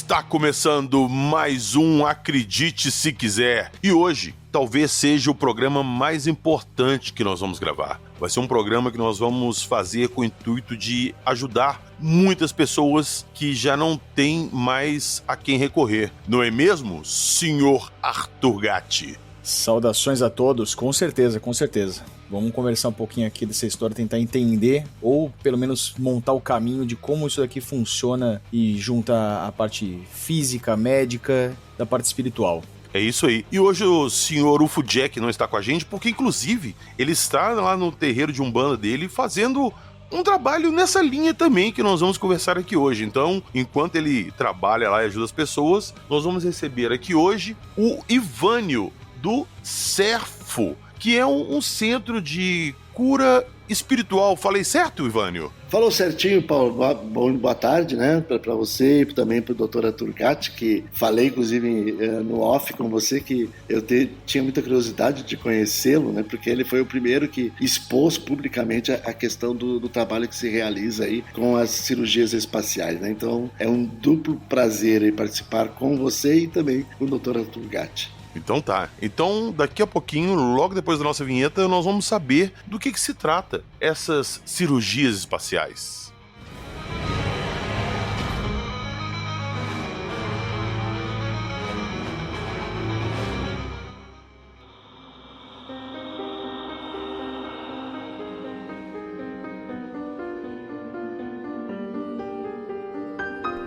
Está começando mais um Acredite Se Quiser. E hoje, talvez seja o programa mais importante que nós vamos gravar. Vai ser um programa que nós vamos fazer com o intuito de ajudar muitas pessoas que já não têm mais a quem recorrer. Não é mesmo, senhor Arthur Gatti? Saudações a todos, com certeza, com certeza. Vamos conversar um pouquinho aqui dessa história, tentar entender, ou pelo menos montar o caminho de como isso daqui funciona e junta a parte física, médica, da parte espiritual. É isso aí. E hoje o senhor Ufo Jack não está com a gente, porque inclusive ele está lá no terreiro de Umbanda dele fazendo um trabalho nessa linha também que nós vamos conversar aqui hoje. Então, enquanto ele trabalha lá e ajuda as pessoas, nós vamos receber aqui hoje o Ivânio do Serfo, que é um centro de cura espiritual. Falei certo, Ivânio? Falou certinho, Paulo. Boa tarde, né? Para você e também para o Dr. Arthur Gatti, que falei, inclusive, no off com você, que eu tinha muita curiosidade de conhecê-lo, né? Porque ele foi o primeiro que expôs publicamente a questão do trabalho que se realiza aí com as cirurgias espaciais, né? Então, é um duplo prazer aí participar com você e também com o Dr. Arthur Gatti. Então tá. Então, daqui a pouquinho, logo depois da nossa vinheta, nós vamos saber do que se trata essas cirurgias espaciais.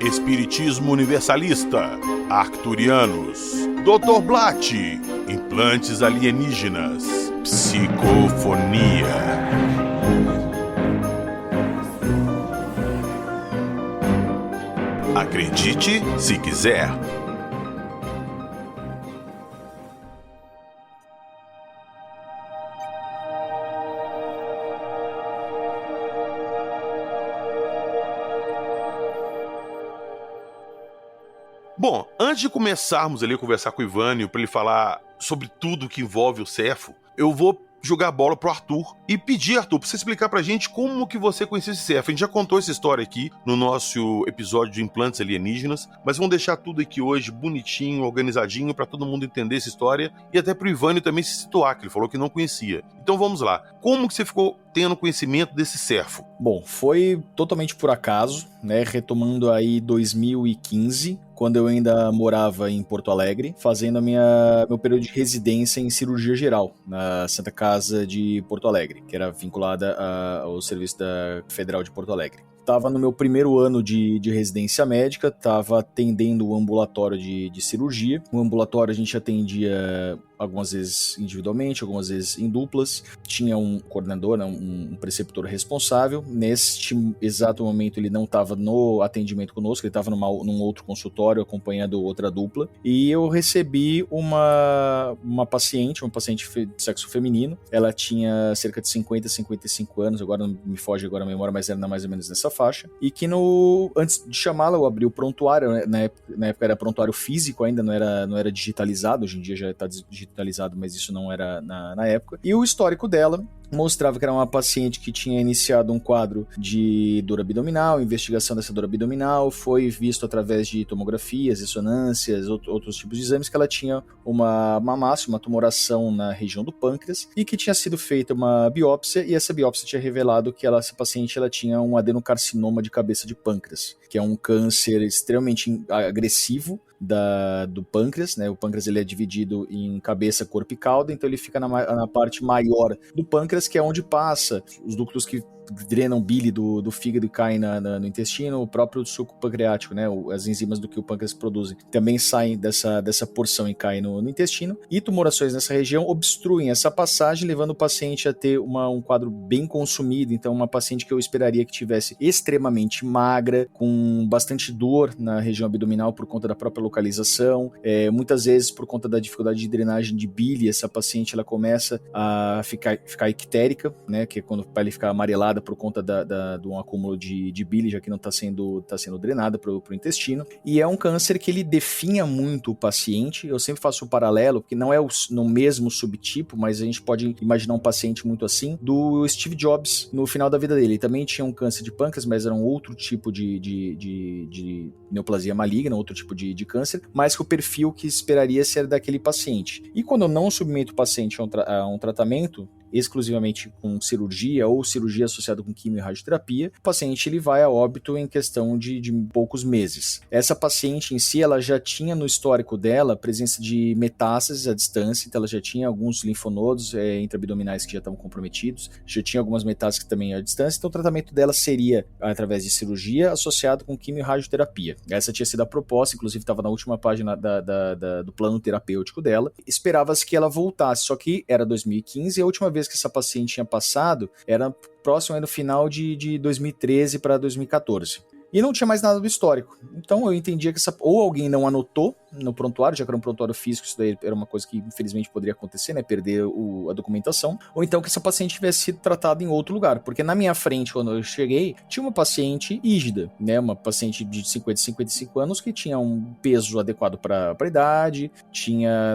Espiritismo universalista, arcturianos, Dr. Blatt, implantes alienígenas, psicofonia. Acredite se quiser. Bom, antes de começarmos ali a conversar com o Ivânio para ele falar sobre tudo que envolve o Serfo, eu vou jogar a bola pro Arthur e pedir, Arthur, pra você explicar pra gente como que você conheceu esse Serfo. A gente já contou essa história aqui no nosso episódio de implantes alienígenas, mas vamos deixar tudo aqui hoje bonitinho, organizadinho, pra todo mundo entender essa história e até pro Ivânio também se situar, que ele falou que não conhecia. Então vamos lá. Como que você ficou tendo conhecimento desse Serfo? Bom, foi totalmente por acaso, né? Retomando aí 2015, quando eu ainda morava em Porto Alegre, fazendo meu período de residência em cirurgia geral, na Santa Casa de Porto Alegre, que era vinculada ao serviço da Federal de Porto Alegre. Estava no meu primeiro ano de residência médica, estava atendendo o ambulatório de cirurgia. O ambulatório a gente atendia algumas vezes individualmente, algumas vezes em duplas. Tinha um coordenador, né, um preceptor responsável. Neste exato momento ele não estava no atendimento conosco, ele estava num outro consultório acompanhando outra dupla. E eu recebi uma paciente de sexo feminino. Ela tinha cerca de 50, 55 anos, agora não me foge agora a memória, mas era mais ou menos nessa faixa. E que antes de chamá-la eu abri o prontuário, né, na época era prontuário físico ainda, não era digitalizado, hoje em dia já está digitalizado, mas isso não era na época. E o histórico dela mostrava que era uma paciente que tinha iniciado um quadro de dor abdominal, investigação dessa dor abdominal, foi visto através de tomografias, ressonâncias, outros tipos de exames, que ela tinha uma mamácia, uma tumoração na região do pâncreas, e que tinha sido feita uma biópsia, e essa biópsia tinha revelado que essa paciente tinha um adenocarcinoma de cabeça de pâncreas, que é um câncer extremamente agressivo do pâncreas, né? O pâncreas ele é dividido em cabeça, corpo e cauda, então ele fica na parte maior do pâncreas, que é onde passa os ductos que drenam bile do fígado e caem no intestino, o próprio suco pancreático, né, as enzimas do que o pâncreas produz, também saem dessa porção e caem no intestino, e tumorações nessa região obstruem essa passagem, levando o paciente a ter um quadro bem consumido. Então uma paciente que eu esperaria que tivesse extremamente magra, com bastante dor na região abdominal por conta da própria localização, muitas vezes por conta da dificuldade de drenagem de bile, essa paciente ela começa a ficar ictérica, né, que é quando a pele fica amarelada internada por conta de um acúmulo de bile, já que não está sendo drenada para o intestino. E é um câncer que ele definha muito o paciente. Eu sempre faço o paralelo, que não é no mesmo subtipo, mas a gente pode imaginar um paciente muito assim, do Steve Jobs no final da vida dele. Ele também tinha um câncer de pâncreas, mas era um outro tipo de neoplasia maligna, outro tipo de câncer, mas que o perfil que esperaria ser daquele paciente. E quando eu não submeto o paciente a um tratamento, exclusivamente com cirurgia ou cirurgia associada com quimio e radioterapia, o paciente ele vai a óbito em questão de poucos meses. Essa paciente em si, ela já tinha no histórico dela presença de metástases à distância, então ela já tinha alguns linfonodos intraabdominais que já estavam comprometidos, já tinha algumas metástases também à distância, então o tratamento dela seria através de cirurgia associado com quimio e radioterapia. Essa tinha sido a proposta, inclusive estava na última página do plano terapêutico dela. Esperava-se que ela voltasse, só que era 2015 e a última vez que essa paciente tinha passado era próximo aí no final de 2013 para 2014. E não tinha mais nada do histórico. Então eu entendia que ou alguém não anotou no prontuário, já que era um prontuário físico, isso daí era uma coisa que infelizmente poderia acontecer, né, perder a documentação, ou então que essa paciente tivesse sido tratada em outro lugar, porque na minha frente, quando eu cheguei, tinha uma paciente rígida, né, uma paciente de 55 anos que tinha um peso adequado para a idade,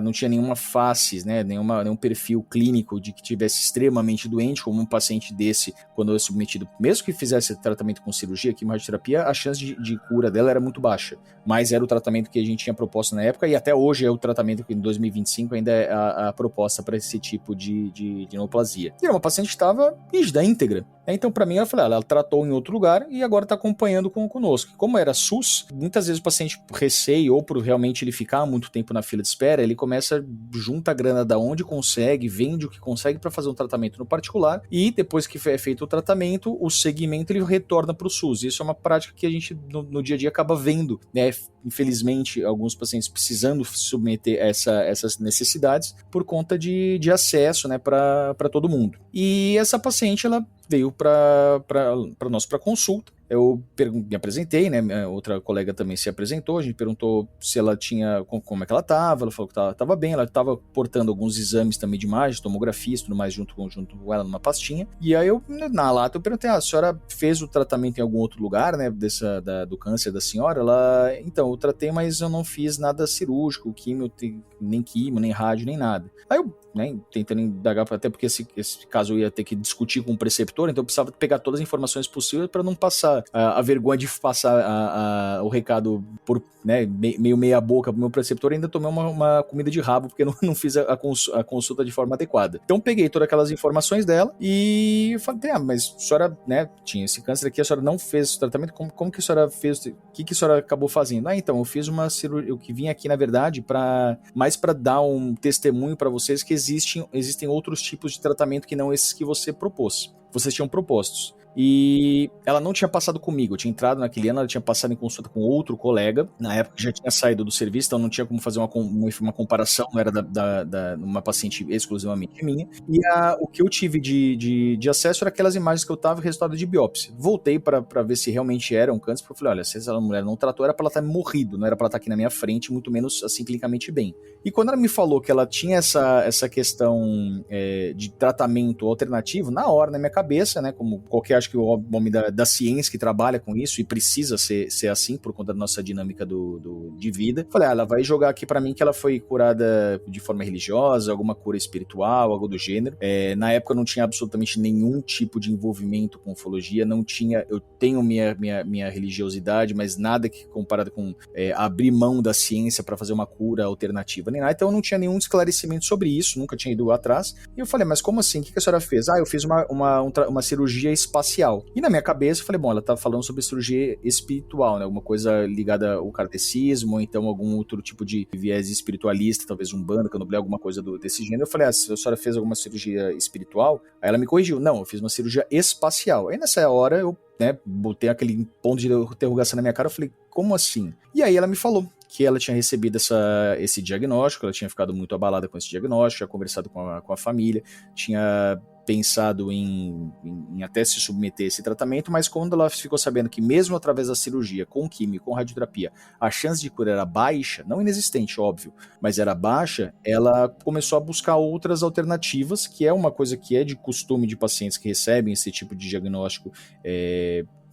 não tinha nenhuma face, né, nenhum perfil clínico de que tivesse extremamente doente, como um paciente desse, quando eu submetido, mesmo que fizesse tratamento com cirurgia, quimioterapia, a chance de cura dela era muito baixa, mas era o tratamento que a gente tinha proposto na época, e até hoje é o tratamento que em 2025 ainda é a proposta para esse tipo de neoplasia. E era uma paciente que estava rígida, íntegra. Então, para mim, ela tratou em outro lugar e agora está acompanhando conosco. Como era SUS, muitas vezes o paciente, por receio ou por realmente ele ficar muito tempo na fila de espera, ele começa, junta a grana da onde consegue, vende o que consegue para fazer um tratamento no particular, e depois que é feito o tratamento, o segmento ele retorna para o SUS. Isso é uma prática que a gente no dia a dia acaba vendo, né? Infelizmente, alguns pacientes precisando submeter essas necessidades por conta de acesso, né, para todo mundo. E essa paciente, ela veio para nós para consulta. Eu me apresentei, né? Outra colega também se apresentou. A gente perguntou se ela tinha, como é que ela estava. Ela falou que estava bem. Ela estava portando alguns exames também de imagem, tomografias, tudo mais junto com ela numa pastinha. E aí na lata eu perguntei: a senhora fez o tratamento em algum outro lugar, né? Do câncer da senhora? Então, eu tratei, mas eu não fiz nada cirúrgico, nem quimio, nem rádio, nem nada. Aí eu, né, tentando indagar, até porque esse caso eu ia ter que discutir com o preceptor, então eu precisava pegar todas as informações possíveis para não passar a vergonha de passar o recado por, né, meio meia boca pro meu preceptor. Ainda tomei uma comida de rabo porque eu não fiz a consulta de forma adequada. Então peguei todas aquelas informações dela e falei: mas a senhora, né, tinha esse câncer aqui, a senhora não fez o tratamento, como que a senhora fez, o que a senhora acabou fazendo? Então, eu fiz uma cirurgia, eu que vim aqui na verdade mais para dar um testemunho para vocês que existem outros tipos de tratamento que não esses que vocês tinham propostos. E ela não tinha passado comigo, eu tinha entrado naquele ano, ela tinha passado em consulta com outro colega, na época já tinha saído do serviço, então não tinha como fazer uma comparação, não era uma paciente exclusivamente minha, e o que eu tive de acesso era aquelas imagens que eu tava, resultado de biópsia. Voltei para ver se realmente era um câncer, porque eu falei: olha, se essa mulher não tratou, era para ela estar morrido, não era para ela estar aqui na minha frente, muito menos assim clinicamente bem. E quando ela me falou que ela tinha essa questão de tratamento alternativo, na hora, na minha cabeça, né, como qualquer, acho que o homem da ciência que trabalha com isso e precisa ser assim por conta da nossa dinâmica de vida, falei: ela vai jogar aqui pra mim que ela foi curada de forma religiosa, alguma cura espiritual, algo do gênero. Na época eu não tinha absolutamente nenhum tipo de envolvimento com ufologia, eu tenho minha religiosidade, mas nada que comparado com abrir mão da ciência pra fazer uma cura alternativa, nem nada. Então eu não tinha nenhum esclarecimento sobre isso, nunca tinha ido atrás. E eu falei: mas como assim? O que a senhora fez? Eu fiz uma cirurgia espacial. E na minha cabeça eu falei: bom, ela tá falando sobre cirurgia espiritual, né? Alguma coisa ligada ao kardecismo, ou então algum outro tipo de viés espiritualista, talvez Umbanda, Candomblé, alguma coisa desse gênero. Eu falei: a senhora fez alguma cirurgia espiritual? Aí ela me corrigiu: não, eu fiz uma cirurgia espacial. Aí nessa hora eu, né, botei aquele ponto de interrogação na minha cara, eu falei: como assim? E aí ela me falou que ela tinha recebido esse diagnóstico, ela tinha ficado muito abalada com esse diagnóstico, tinha conversado com a família, tinha pensado em até se submeter a esse tratamento, mas quando ela ficou sabendo que mesmo através da cirurgia, com químio, com radioterapia, a chance de cura era baixa, não inexistente, óbvio, mas era baixa, ela começou a buscar outras alternativas, que é uma coisa que é de costume de pacientes que recebem esse tipo de diagnóstico,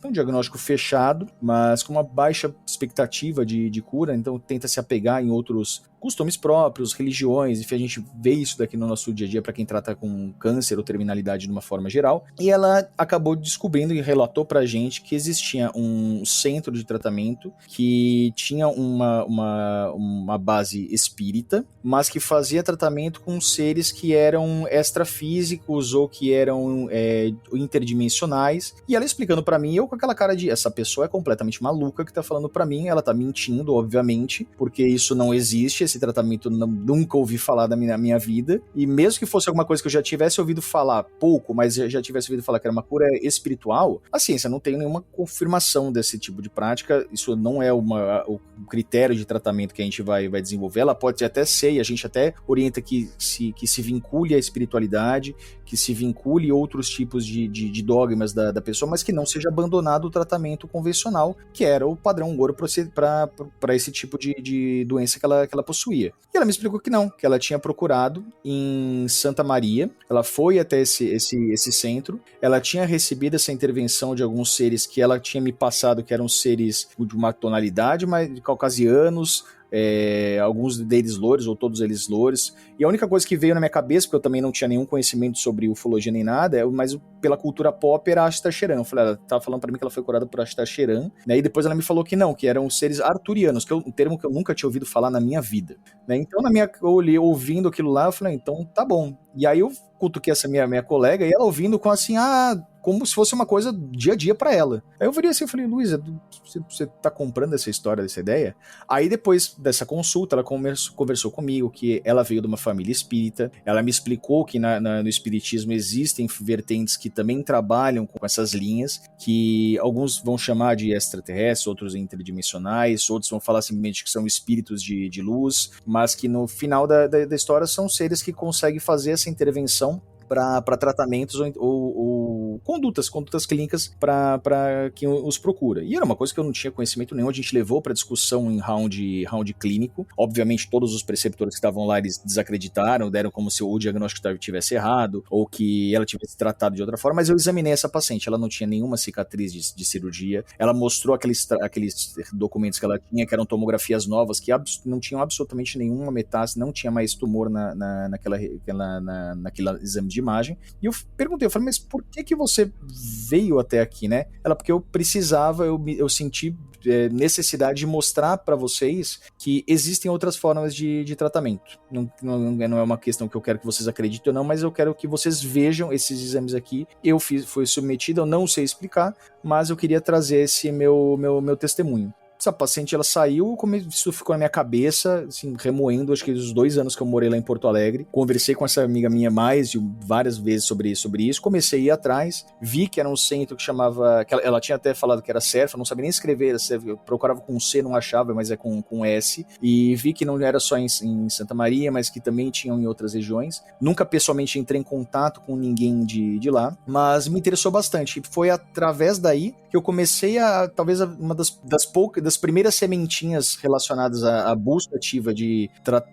um diagnóstico fechado, mas com uma baixa expectativa de cura, então tenta se apegar em outros costumes próprios, religiões, enfim, a gente vê isso daqui no nosso dia a dia para quem trata com câncer ou terminalidade de uma forma geral, e ela acabou descobrindo e relatou pra gente que existia um centro de tratamento que tinha uma base espírita, mas que fazia tratamento com seres que eram extrafísicos ou que eram interdimensionais, e ela explicando pra mim, eu com aquela cara de, essa pessoa é completamente maluca que tá falando pra mim, ela tá mentindo, obviamente, porque isso não existe, esse tratamento nunca ouvi falar da minha vida, e mesmo que fosse alguma coisa que eu já tivesse ouvido falar pouco, mas já tivesse ouvido falar que era uma cura espiritual, a ciência não tem nenhuma confirmação desse tipo de prática, isso não é o critério de tratamento que a gente vai desenvolver, ela pode até ser, e a gente até orienta que se vincule à espiritualidade, que se vincule outros tipos de dogmas da pessoa, mas que não seja abandonado o tratamento convencional, que era o padrão ouro para esse tipo de doença que ela possuía. E ela me explicou que não, que ela tinha procurado em Santa Maria, ela foi até esse centro, ela tinha recebido essa intervenção de alguns seres que ela tinha me passado, que eram seres de uma tonalidade, mas caucasianos, alguns deles louros, ou todos eles louros, e a única coisa que veio na minha cabeça, porque eu também não tinha nenhum conhecimento sobre ufologia nem nada, mas pela cultura pop era Ashtar-Sheran. Eu falei, ela tava falando pra mim que ela foi curada por Ashtar-Sheran, né, e depois ela me falou que não, que eram seres arturianos, que é um termo que eu nunca tinha ouvido falar na minha vida, né, então eu olhei, ouvindo aquilo lá, eu falei, então tá bom, e aí eu cutuquei essa minha colega, e ela ouvindo com assim, como se fosse uma coisa dia a dia pra ela. Aí eu virei assim e falei, Luísa, você tá comprando essa história, dessa ideia? Aí depois dessa consulta, ela conversou comigo que ela veio de uma família espírita, ela me explicou que no espiritismo existem vertentes que também trabalham com essas linhas, que alguns vão chamar de extraterrestres, outros interdimensionais, outros vão falar simplesmente que são espíritos de luz, mas que no final da história são seres que conseguem fazer essa intervenção para tratamentos ou condutas clínicas para quem os procura. E era uma coisa que eu não tinha conhecimento nenhum, a gente levou para discussão em round clínico. Obviamente, todos os preceptores que estavam lá, eles desacreditaram, deram como se o diagnóstico tivesse errado, ou que ela tivesse tratado de outra forma, mas eu examinei essa paciente, ela não tinha nenhuma cicatriz de cirurgia, ela mostrou aqueles documentos que ela tinha, que eram tomografias novas, que não tinham absolutamente nenhuma metástase, não tinha mais tumor naquele exame de imagem, e eu perguntei, eu falei, mas por que você veio até aqui, né? Ela, porque eu precisava, eu senti necessidade de mostrar para vocês que existem outras formas de tratamento. Não é uma questão que eu quero que vocês acreditem ou não, mas eu quero que vocês vejam esses exames aqui. Fui submetido, eu não sei explicar, mas eu queria trazer esse meu testemunho. Essa paciente, ela saiu, isso ficou na minha cabeça, assim, remoendo, acho que os 2 anos que eu morei lá em Porto Alegre. Conversei com essa amiga minha várias vezes sobre isso. Comecei a ir atrás, vi que era um centro que chamava, que ela tinha até falado que era CERF, eu não sabia nem escrever, eu procurava com C, não achava, mas é com S, e vi que não era só em Santa Maria, mas que também tinham em outras regiões. Nunca pessoalmente entrei em contato com ninguém de lá, mas me interessou bastante. Foi através daí que eu comecei talvez uma das primeiras sementinhas relacionadas à busca ativa de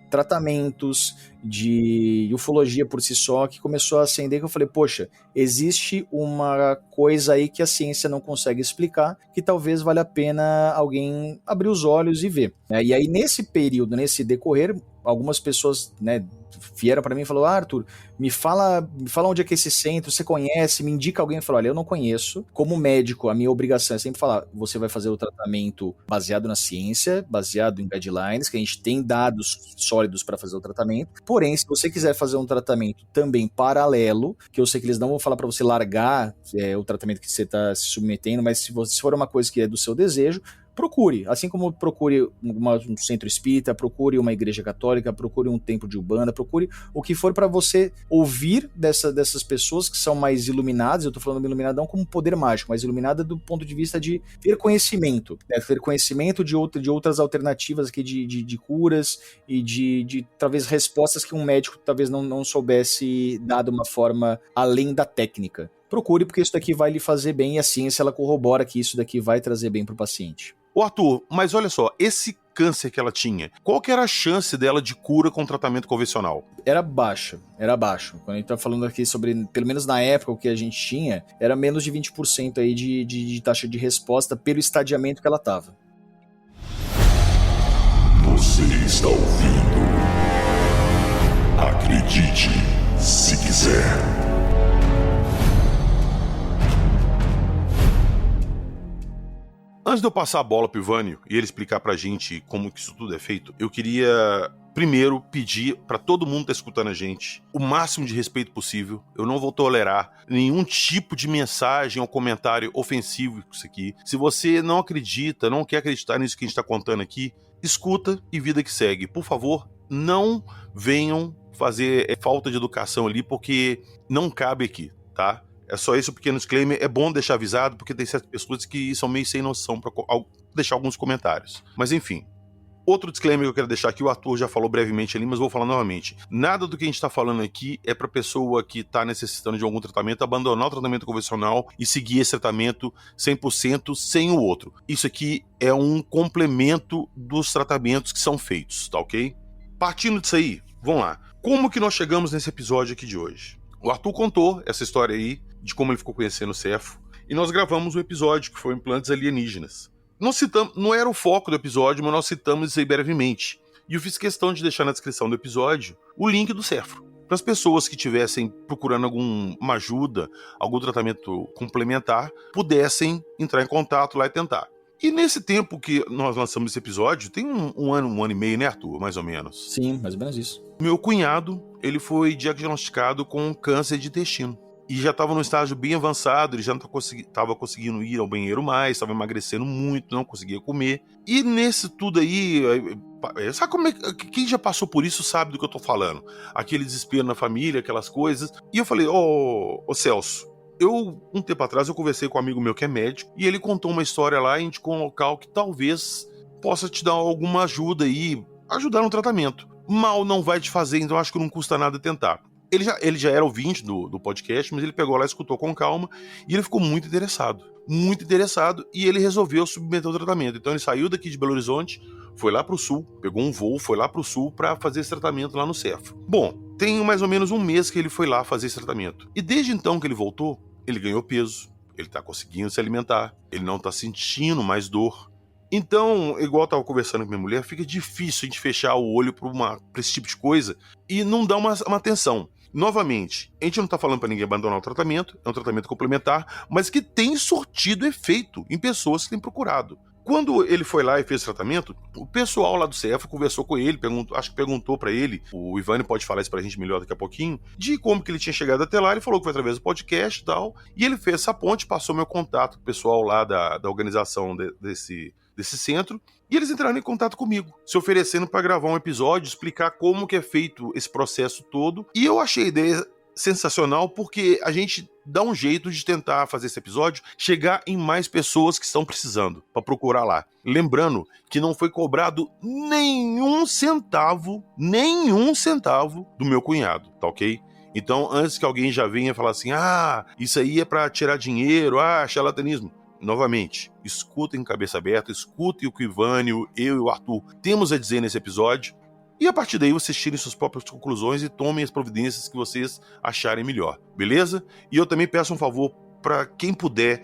tratamentos, de ufologia por si só, que começou a acender, que eu falei, poxa, existe uma coisa aí que a ciência não consegue explicar, que talvez valha a pena alguém abrir os olhos e ver, né? E aí nesse período, nesse decorrer, algumas pessoas, né, vieram para mim e falaram, Arthur, me fala onde é que é esse centro, você conhece, me indica alguém. Eu falo, olha, eu não conheço. Como médico, a minha obrigação é sempre falar, você vai fazer o tratamento baseado na ciência, baseado em guidelines, que a gente tem dados sólidos para fazer o tratamento. Porém, se você quiser fazer um tratamento também paralelo, que eu sei que eles não vão falar para você largar o tratamento que você está se submetendo, mas se for uma coisa que é do seu desejo, procure. Assim como procure um centro espírita, procure uma igreja católica, procure um templo de Umbanda, procure o que for para você ouvir dessas pessoas que são mais iluminadas. Eu tô falando iluminada não como poder mágico, mas iluminada do ponto de vista de ter conhecimento, né? Ter conhecimento de outras alternativas aqui de curas e de talvez respostas que um médico talvez não soubesse dar de uma forma além da técnica. Procure, porque isso daqui vai lhe fazer bem e a ciência ela corrobora que isso daqui vai trazer bem pro paciente. Ô Arthur, mas olha só, esse câncer que ela tinha, qual que era a chance dela de cura com tratamento convencional? Era baixo. Quando a gente tá falando aqui sobre, pelo menos na época, o que a gente tinha, era menos de 20% aí de taxa de resposta pelo estadiamento que ela tava. Você está ouvindo? Acredite, se quiser. Antes de eu passar a bola pro Ivânio e ele explicar pra gente como que isso tudo é feito, eu queria primeiro pedir pra todo mundo que tá escutando a gente o máximo de respeito possível. Eu não vou tolerar nenhum tipo de mensagem ou comentário ofensivo com isso aqui. Se você não acredita, não quer acreditar nisso que a gente tá contando aqui, escuta e vida que segue. Por favor, não venham fazer falta de educação ali, porque não cabe aqui, tá? É só isso, um pequeno disclaimer. É bom deixar avisado, porque tem certas pessoas que são meio sem noção para deixar alguns comentários. Mas enfim. Outro disclaimer que eu quero deixar aqui, o Arthur já falou brevemente ali, mas vou falar novamente. Nada do que a gente está falando aqui é para pessoa que está necessitando de algum tratamento abandonar o tratamento convencional e seguir esse tratamento 100% sem o outro. Isso aqui é um complemento dos tratamentos que são feitos, tá ok? Partindo disso aí, vamos lá. Como que nós chegamos nesse episódio aqui de hoje? O Arthur contou essa história aí, de como ele ficou conhecendo o Cefo, e nós gravamos um episódio que foi Implantes Alienígenas. Não era o foco do episódio, mas nós citamos isso aí brevemente. E eu fiz questão de deixar na descrição do episódio o link do Cefro, para as pessoas que estivessem procurando alguma ajuda, algum tratamento complementar, pudessem entrar em contato lá e tentar. E nesse tempo que nós lançamos esse episódio, tem um ano e meio, né, Arthur? Mais ou menos. Sim, mais ou menos isso. Meu cunhado, ele foi diagnosticado com câncer de intestino. E já estava num estágio bem avançado, ele já não estava conseguindo ir ao banheiro mais, estava emagrecendo muito, não conseguia comer. E nesse tudo aí, sabe como é quem já passou por isso sabe do que eu tô falando? Aquele desespero na família, aquelas coisas. E eu falei, ô Celso, um tempo atrás eu conversei com um amigo meu que é médico, e ele contou uma história lá e indicou um local que talvez possa te dar alguma ajuda aí, ajudar no tratamento. Mal não vai te fazer, então acho que não custa nada tentar. Ele já era ouvinte do podcast, mas ele pegou lá, escutou com calma, e ele ficou muito interessado, e ele resolveu submeter ao tratamento. Então ele saiu daqui de Belo Horizonte, foi lá pro sul, pegou um voo, foi lá pro sul para fazer esse tratamento lá no Cefro. Bom, tem mais ou menos um mês que ele foi lá fazer esse tratamento. E desde então que ele voltou, ele ganhou peso, ele tá conseguindo se alimentar, ele não tá sentindo mais dor. Então, igual eu tava conversando com minha mulher, fica difícil a gente fechar o olho pra esse tipo de coisa e não dar uma atenção. Novamente, a gente não tá falando pra ninguém abandonar o tratamento, é um tratamento complementar, mas que tem surtido efeito em pessoas que têm procurado. Quando ele foi lá e fez o tratamento, o pessoal lá do Cefro conversou com ele, acho que perguntou pra ele, o Ivânio pode falar isso pra gente melhor daqui a pouquinho, de como que ele tinha chegado até lá. Ele falou que foi através do podcast e tal, e ele fez essa ponte, passou meu contato com o pessoal lá da organização desse centro, e eles entraram em contato comigo, se oferecendo para gravar um episódio, explicar como que é feito esse processo todo. E eu achei a ideia sensacional, porque a gente dá um jeito de tentar fazer esse episódio chegar em mais pessoas que estão precisando, para procurar lá. Lembrando que não foi cobrado nenhum centavo do meu cunhado, tá ok? Então, antes que alguém já venha falar assim, isso aí é para tirar dinheiro, charlatanismo. Novamente, escutem cabeça aberta, escutem o que o Ivânio, eu e o Arthur temos a dizer nesse episódio, e a partir daí vocês tirem suas próprias conclusões e tomem as providências que vocês acharem melhor, beleza? E eu também peço um favor para quem puder,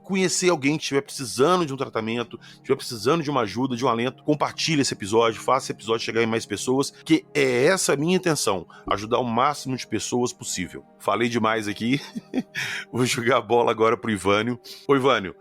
conhecer alguém que estiver precisando de um tratamento, estiver precisando de uma ajuda, de um alento, compartilhe esse episódio, faça esse episódio chegar em mais pessoas, que é essa a minha intenção, ajudar o máximo de pessoas possível. Falei demais aqui, vou jogar a bola agora pro Ivânio. Ô Ivânio,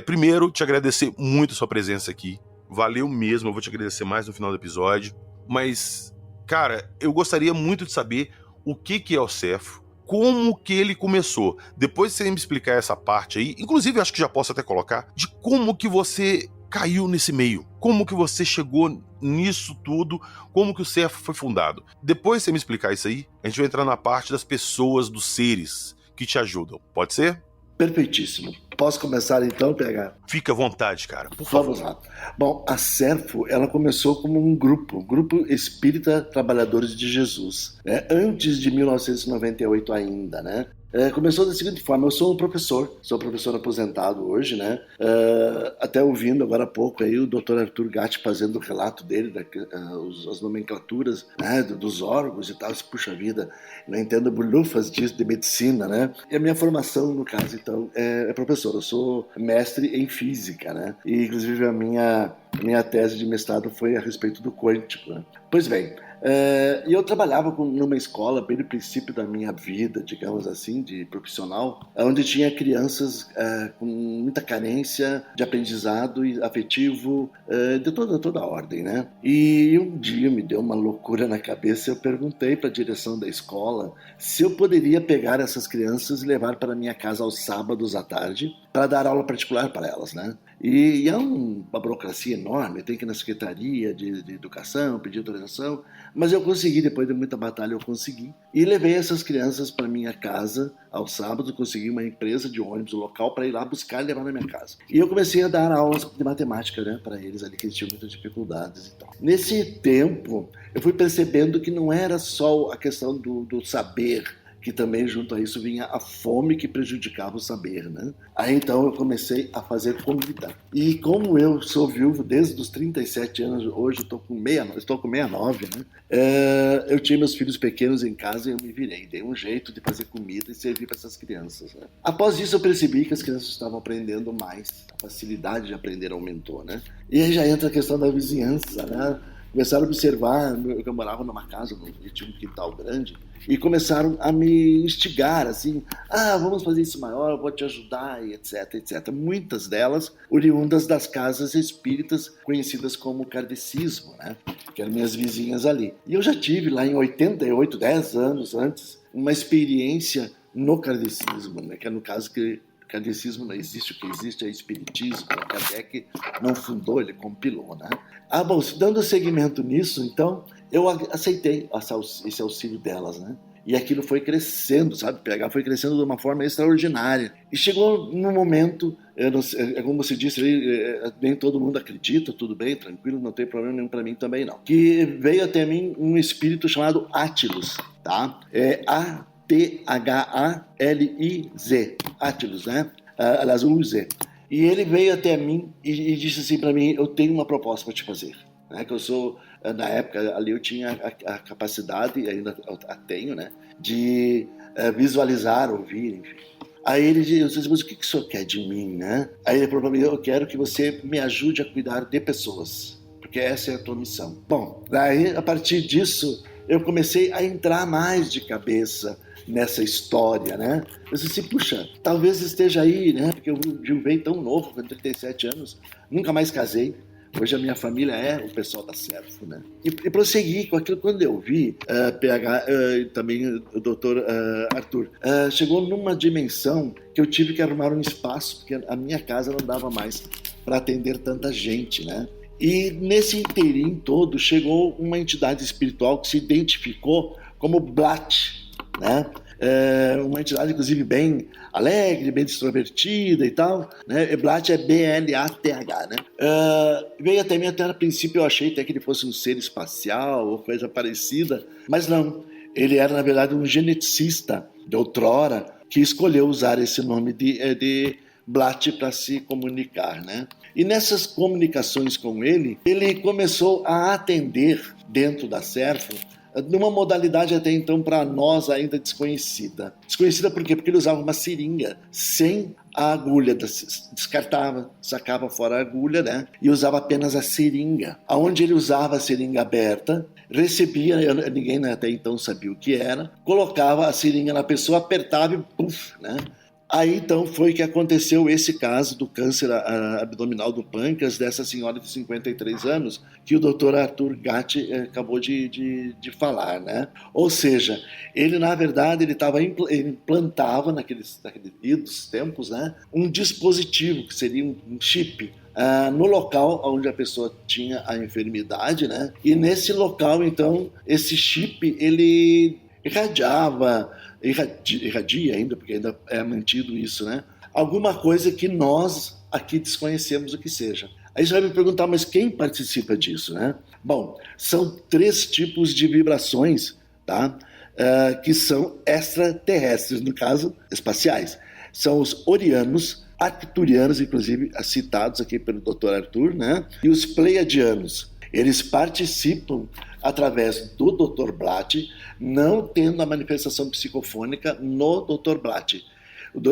primeiro te agradecer muito a sua presença aqui, valeu mesmo, eu vou te agradecer mais no final do episódio, mas, cara, eu gostaria muito de saber o que é o Cefro, como que ele começou. Depois você me explicar essa parte aí, inclusive acho que já posso até colocar, de como que você caiu nesse meio, como que você chegou nisso tudo, como que o CERF foi fundado. Depois você me explicar isso aí, a gente vai entrar na parte das pessoas, dos seres que te ajudam. Pode ser? Perfeitíssimo. Posso começar então, PH? Fica à vontade, cara, por favor. Vamos lá. Bom, a CERFO, ela começou como um Grupo Espírita Trabalhadores de Jesus, né? Antes de 1998 ainda, né? Começou da seguinte forma: eu sou professor aposentado hoje, né? Até ouvindo agora há pouco aí o Dr. Arthur Gatti fazendo o relato dele, as nomenclaturas, né, dos órgãos e tal. Puxa vida, não entendo bolhufas disso de medicina, né? E a minha formação, no caso, então, é professor. Eu sou mestre em física, né? E, inclusive, a minha tese de mestrado foi a respeito do quântico, né? Pois bem, e eu trabalhava numa escola bem no princípio da minha vida, digamos assim, de profissional, onde tinha crianças com muita carência de aprendizado e afetivo de toda a ordem, né? E um dia me deu uma loucura na cabeça. Eu perguntei para a direção da escola se eu poderia pegar essas crianças e levar para minha casa aos sábados à tarde para dar aula particular para elas, né? E é uma burocracia enorme, tem que ir na Secretaria de Educação, pedir autorização, mas eu consegui, depois de muita batalha eu consegui. E levei essas crianças para minha casa aos sábados, consegui uma empresa de ônibus local para ir lá buscar e levar na minha casa. E eu comecei a dar aulas de matemática, né, para eles ali, que eles tinham muitas dificuldades e tal. Nesse tempo, eu fui percebendo que não era só a questão do saber, que também junto a isso vinha a fome que prejudicava o saber, né? Aí então eu comecei a fazer comida. E como eu sou viúvo desde os 37 anos, hoje estou com 69, né? Eu tinha meus filhos pequenos em casa e eu me virei, dei um jeito de fazer comida e servir para essas crianças, né? Após isso eu percebi que as crianças estavam aprendendo mais, a facilidade de aprender aumentou, né? E aí já entra a questão da vizinhança, né? Começaram a observar, eu morava numa casa, tinha um quintal grande, e começaram a me instigar, assim, vamos fazer isso maior, eu vou te ajudar, e etc, etc. Muitas delas oriundas das casas espíritas conhecidas como kardecismo, né? Que eram minhas vizinhas ali. E eu já tive lá em 88, 10 anos antes, uma experiência no kardecismo, né? Que é no caso que kardecismo não existe, o que existe é espiritismo, o Kardec não fundou, ele compilou, né? Bom, dando seguimento nisso, então, eu aceitei esse auxílio delas, né? E aquilo foi crescendo, sabe? PH foi crescendo de uma forma extraordinária. E chegou num momento, como se disse, nem todo mundo acredita, tudo bem, tranquilo, não tem problema nenhum para mim também não. Que veio até mim um espírito chamado Átilos, tá? Athaliz, Átilos, né? Aliás, Z. E ele veio até mim e disse assim para mim: eu tenho uma proposta para te fazer. Né? Que eu sou, na época ali eu tinha a capacidade, e ainda a tenho, né? De visualizar, ouvir, enfim. Aí ele disse: mas o que o senhor quer de mim, né? Aí ele falou para mim: eu quero que você me ajude a cuidar de pessoas, porque essa é a tua missão. Bom, daí a partir disso eu comecei a entrar mais de cabeça nessa história, né? Eu disse assim, puxa, talvez esteja aí, né? Porque eu veio tão novo, com 37 anos, nunca mais casei. Hoje a minha família é o pessoal da CERFO, né? E prossegui com aquilo. Quando eu vi, PH, também o doutor Arthur, chegou numa dimensão que eu tive que arrumar um espaço, porque a minha casa não dava mais para atender tanta gente, né? E nesse interim todo chegou uma entidade espiritual que se identificou como Blat, né? Uma entidade, inclusive, bem alegre, bem extrovertida e tal, né? Blat é B-L-A-T-H, né? Veio até mim, até a princípio eu achei até que ele fosse um ser espacial ou coisa parecida, mas não. Ele era, na verdade, um geneticista de outrora que escolheu usar esse nome de Blat para se comunicar, né? E nessas comunicações com ele começou a atender dentro da CERFO numa modalidade até então para nós ainda desconhecida. Desconhecida por quê? Porque ele usava uma seringa sem a agulha, descartava, sacava fora a agulha, né? E usava apenas a seringa. Aonde ele usava a seringa aberta, recebia, ninguém até então sabia o que era, colocava a seringa na pessoa, apertava e puf, né? Aí então foi que aconteceu esse caso do câncer abdominal do pâncreas dessa senhora de 53 anos que o Dr. Arthur Gatti acabou de falar, né? Ou seja, ele na verdade ele implantava naqueles tempos, né, um dispositivo que seria um chip no local onde a pessoa tinha a enfermidade, né? E nesse local então esse chip ele irradia ainda, porque ainda é mantido isso, né? Alguma coisa que nós aqui desconhecemos o que seja. Aí você vai me perguntar, mas quem participa disso, né? Bom, são 3 tipos de vibrações, tá? Que são extraterrestres, no caso, espaciais. São os orianos, arcturianos, inclusive citados aqui pelo Dr. Arthur, né? E os pleiadianos. Eles participam através do Dr. Blatt, não tendo a manifestação psicofônica no Dr. Blatt.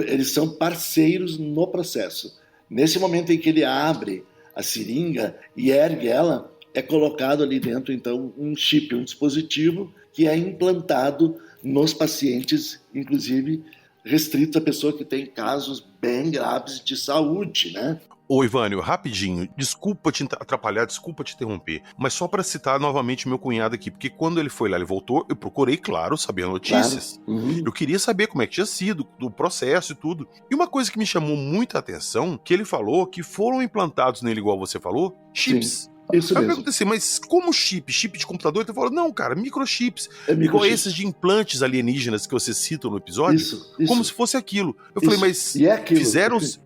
Eles são parceiros no processo. Nesse momento em que ele abre a seringa e ergue ela, é colocado ali dentro, então, um chip, um dispositivo que é implantado nos pacientes, inclusive restrito à pessoa que tem casos bem graves de saúde, né? Ô, Ivânio, rapidinho, desculpa te atrapalhar, desculpa te interromper, mas só para citar novamente meu cunhado aqui, porque quando ele foi lá, ele voltou, eu procurei, claro, saber notícias. Claro. Uhum. Eu queria saber como é que tinha sido, do processo e tudo. E uma coisa que me chamou muita atenção, que ele falou que foram implantados nele, igual você falou, chips. Sim. Isso Aí eu mesmo. perguntei assim, mas como chip? Chip de computador? Ele falou, não, cara, microchips. É microchip. Igual esses de implantes alienígenas que você cita no episódio. Isso. Como se fosse aquilo. Eu falei, mas E é aquilo.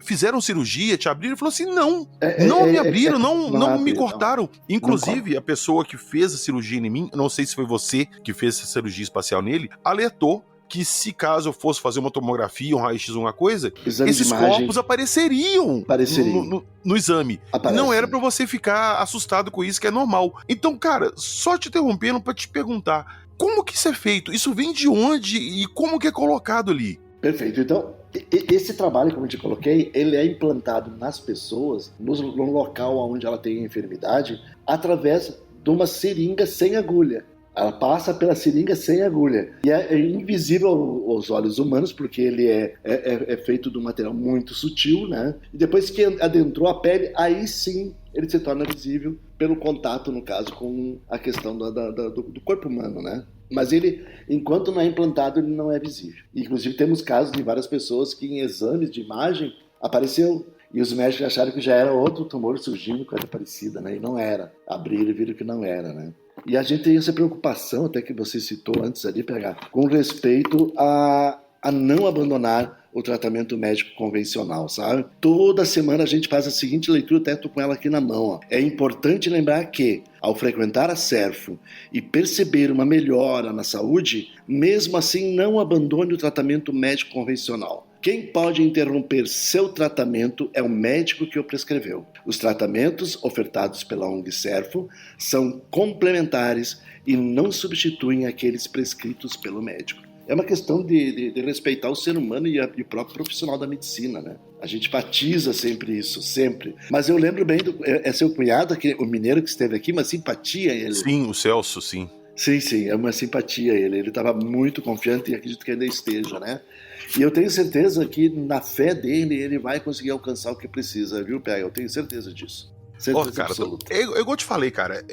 fizeram cirurgia, te abriram? Ele falou assim, não. Não me abriram, não me cortaram. Inclusive, a pessoa que fez a cirurgia em mim, não sei se foi você que fez essa cirurgia espacial nele, alertou que se caso eu fosse fazer uma tomografia, um raio-x, alguma coisa, esses corpos apareceriam no exame. Aparece. Não era pra você ficar assustado com isso, que é normal. Então, cara, só te interrompendo pra te perguntar, como que isso é feito? Isso vem de onde e como que é colocado ali? Perfeito. Então, esse trabalho, como eu te coloquei, ele é implantado nas pessoas, no local onde ela tem a enfermidade, através de uma seringa sem agulha. Ela passa pela seringa sem agulha. E é invisível aos olhos humanos, porque ele é feito de um material muito sutil, né? E depois que adentrou a pele, aí sim ele se torna visível pelo contato, no caso, com a questão do corpo humano, né? Mas ele, enquanto não é implantado, ele não é visível. Inclusive temos casos de várias pessoas que em exames de imagem apareceu. E os médicos acharam que já era outro tumor surgindo, coisa parecida, né? E não era. Abriram e viram que não era, né? E a gente tem essa preocupação, até que você citou antes ali, PH, com respeito a não abandonar o tratamento médico convencional, sabe? Toda semana a gente faz a seguinte leitura, até estou com ela aqui na mão. Ó. É importante lembrar que, ao frequentar a Serfo e perceber uma melhora na saúde, mesmo assim não abandone o tratamento médico convencional. Quem pode interromper seu tratamento é o médico que o prescreveu. Os tratamentos ofertados pela ONG Serfo são complementares e não substituem aqueles prescritos pelo médico. É uma questão de respeitar o ser humano e o próprio profissional da medicina, né? A gente enfatiza sempre isso, sempre. Mas eu lembro bem, é seu cunhado, o mineiro que esteve aqui, uma simpatia ele. Sim, o Celso, sim. Sim, é uma simpatia ele. Ele estava muito confiante e acredito que ainda esteja, né? E eu tenho certeza que na fé dele ele vai conseguir alcançar o que precisa, viu, Pé? Eu tenho certeza disso. Cara, igual eu te falei, cara,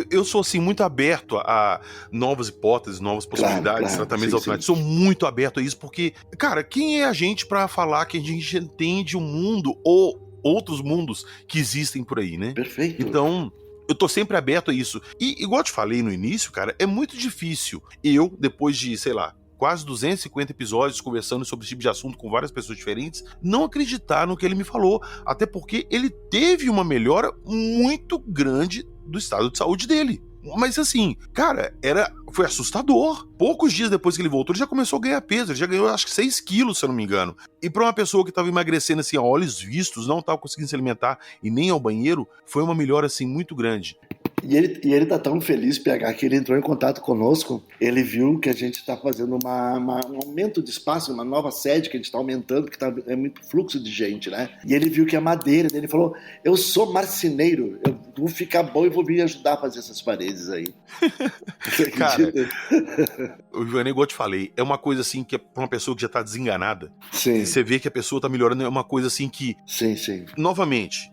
eu sou assim muito aberto a novas hipóteses, novas possibilidades, tratamentos alternativos. Sou muito aberto a isso porque, cara, quem é a gente pra falar que a gente entende o mundo ou outros mundos que existem por aí, né? Perfeito. Então, eu tô sempre aberto a isso. E igual eu te falei no início, cara, é muito difícil eu, depois de, sei lá, quase 250 episódios conversando sobre esse tipo de assunto com várias pessoas diferentes, não acreditar no que ele me falou, até porque ele teve uma melhora muito grande do estado de saúde dele. Mas assim, cara, foi assustador. Poucos dias depois que ele voltou, ele já começou a ganhar peso, ele já ganhou acho que 6 quilos, se eu não me engano. E pra uma pessoa que tava emagrecendo assim a olhos vistos, não tava conseguindo se alimentar e nem ao banheiro, foi uma melhora assim muito grande. E ele tá tão feliz, PH, que ele entrou em contato conosco, ele viu que a gente tá fazendo um aumento de espaço, uma nova sede que a gente tá aumentando, que é muito fluxo de gente, né? E ele viu que a madeira dele falou, eu sou marceneiro, vou ficar bom e vou vir ajudar a fazer essas paredes aí. Você Cara, o Ivani, igual eu te falei, é uma coisa assim que é pra uma pessoa que já tá desenganada. Sim. E você vê que a pessoa tá melhorando, é uma coisa assim que... Sim. Novamente,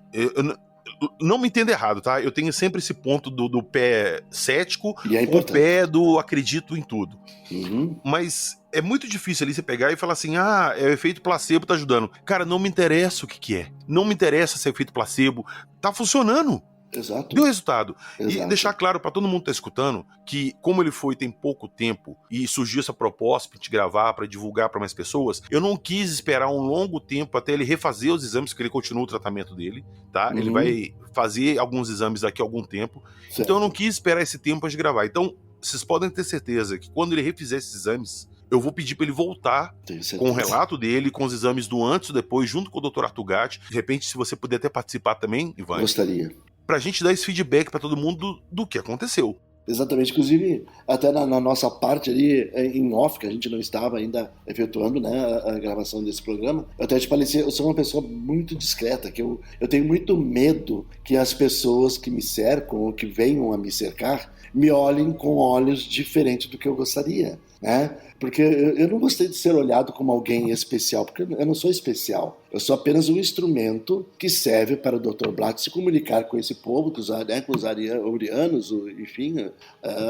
não me entenda errado, tá? Eu tenho sempre esse ponto do pé cético com o pé do acredito em tudo. Uhum. Mas é muito difícil ali você pegar e falar assim, é o efeito placebo, tá ajudando. Cara, não me interessa o que é. Não me interessa se é efeito placebo. Tá funcionando. Exato. Deu resultado. Exato. E deixar claro pra todo mundo que tá escutando que, como ele tem pouco tempo e surgiu essa proposta pra gente gravar, pra divulgar pra mais pessoas, eu não quis esperar um longo tempo até ele refazer os exames, porque ele continua o tratamento dele, tá? Ele vai fazer alguns exames daqui a algum tempo. Certo. Então eu não quis esperar esse tempo pra gente gravar. Então, vocês podem ter certeza que quando ele refizer esses exames, eu vou pedir pra ele voltar com o relato dele, com os exames do antes e depois, junto com o Dr. Arthur Gatti. De repente, se você puder até participar também, Ivan. Gostaria. Pra gente dar esse feedback pra todo mundo do que aconteceu. Exatamente, inclusive até na nossa parte ali em off, que a gente não estava ainda efetuando, né, a gravação desse programa, eu até te falei, eu sou uma pessoa muito discreta, que eu tenho muito medo que as pessoas que me cercam ou que venham a me cercar me olhem com olhos diferentes do que eu gostaria, né? Porque eu não gostei de ser olhado como alguém especial, porque eu não sou especial. Eu sou apenas um instrumento que serve para o Dr. Blatt se comunicar com esse povo, com os arianos, enfim,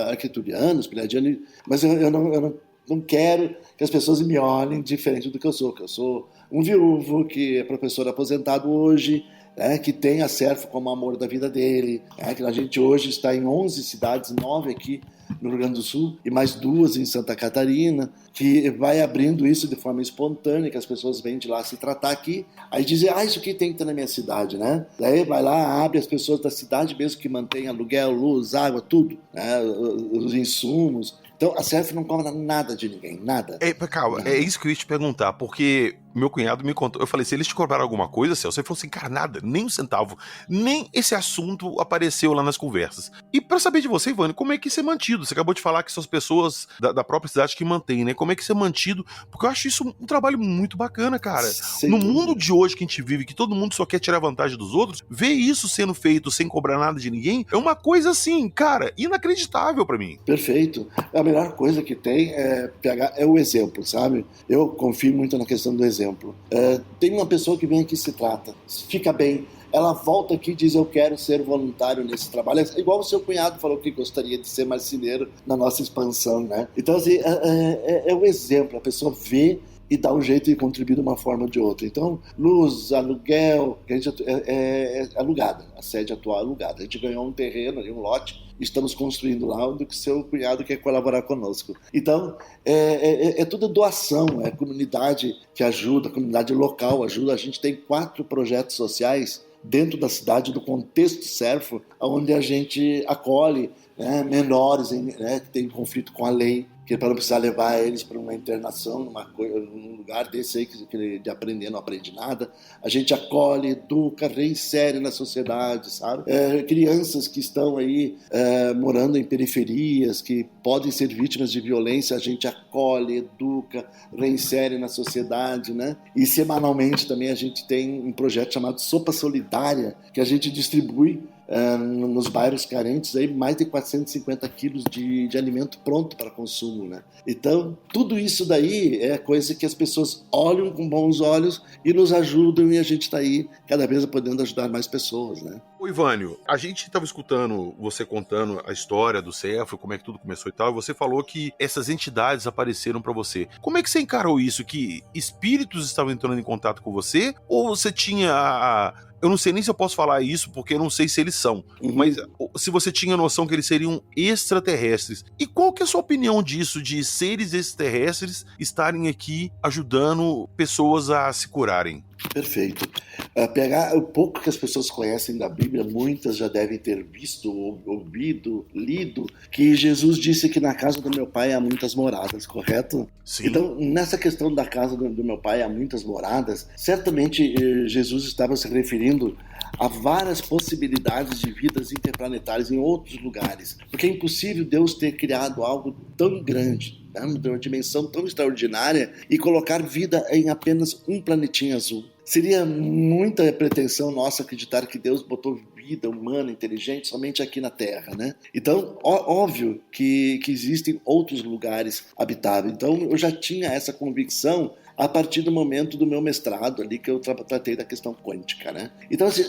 arquiturianos, pleiadianos, mas eu não quero que as pessoas me olhem diferente do que eu sou um viúvo, que é professor aposentado hoje, que tem a Serfo como amor da vida dele, que a gente hoje está em 11 cidades, 9 aqui no Rio Grande do Sul e mais 2 em Santa Catarina, que vai abrindo isso de forma espontânea, que as pessoas vêm de lá se tratar aqui, aí dizem, isso aqui tem que ter na minha cidade, né? Daí vai lá, abre as pessoas da cidade mesmo que mantém aluguel, luz, água, tudo, né? Os insumos. Então a Serf não cobra nada de ninguém, nada. Calma, é isso que eu ia te perguntar, porque meu cunhado me contou, eu falei, se eles te cobraram alguma coisa, Celso, você falou assim, cara, nada, nem um centavo, nem esse assunto apareceu lá nas conversas. E pra saber de você, Ivani, como é que isso é mantido? Você acabou de falar que são as pessoas da própria cidade que mantêm, né? Como é que isso é mantido? Porque eu acho isso um trabalho muito bacana, cara. No mundo de hoje que a gente vive, que todo mundo só quer tirar vantagem dos outros, ver isso sendo feito sem cobrar nada de ninguém, é uma coisa assim, cara, inacreditável pra mim. Perfeito. A melhor coisa que tem é o exemplo, sabe? Eu confio muito na questão do exemplo. Tem uma pessoa que vem aqui e se trata, fica bem, ela volta aqui e diz, eu quero ser voluntário nesse trabalho, igual o seu cunhado falou que gostaria de ser marceneiro na nossa expansão, né? Então, assim, é o exemplo, a pessoa vê e dá um jeito de contribuir de uma forma ou de outra. Então, luz, aluguel, que a gente é alugada, a sede atual é alugada. A gente ganhou um terreno ali, um lote, e estamos construindo lá, onde o seu cunhado quer colaborar conosco. Então, é tudo doação, é comunidade que ajuda, comunidade local ajuda. A gente tem 4 projetos sociais dentro da cidade, do contexto Serfo, onde a gente acolhe menores que têm conflito com a lei, que para não precisar levar eles para uma internação, num lugar desse aí que de aprender não aprende nada. A gente acolhe, educa, reinsere na sociedade, sabe? Crianças que estão aí morando em periferias, que podem ser vítimas de violência, a gente acolhe, educa, reinsere na sociedade, né? E semanalmente também a gente tem um projeto chamado Sopa Solidária, que a gente distribui nos bairros carentes aí mais de 450 quilos de alimento pronto para consumo, né? Então, tudo isso daí é coisa que as pessoas olham com bons olhos e nos ajudam, e a gente está aí cada vez podendo ajudar mais pessoas, né? Ô Ivânio, a gente estava escutando você contando a história do Serfo, como é que tudo começou e tal, e você falou que essas entidades apareceram para você. Como é que você encarou isso? Que espíritos estavam entrando em contato com você? Ou você tinha eu não sei nem se eu posso falar isso, porque eu não sei se eles são. Mas se você tinha noção que eles seriam extraterrestres. E qual que é a sua opinião disso, de seres extraterrestres estarem aqui ajudando pessoas a se curarem? Perfeito. Pegar o pouco que as pessoas conhecem da Bíblia, muitas já devem ter visto, ouvido, lido, que Jesus disse que na casa do meu pai há muitas moradas, correto? Sim. Então, nessa questão da casa do meu pai há muitas moradas, certamente Jesus estava se referindo a várias possibilidades de vidas interplanetárias em outros lugares. Porque é impossível Deus ter criado algo tão grande, de uma dimensão tão extraordinária, e colocar vida em apenas um planetinha azul. Seria muita pretensão nossa acreditar que Deus botou vida humana, inteligente, somente aqui na Terra, né? Então, óbvio que existem outros lugares habitáveis. Então, eu já tinha essa convicção a partir do momento do meu mestrado ali, que eu tratei da questão quântica, né? Então, assim,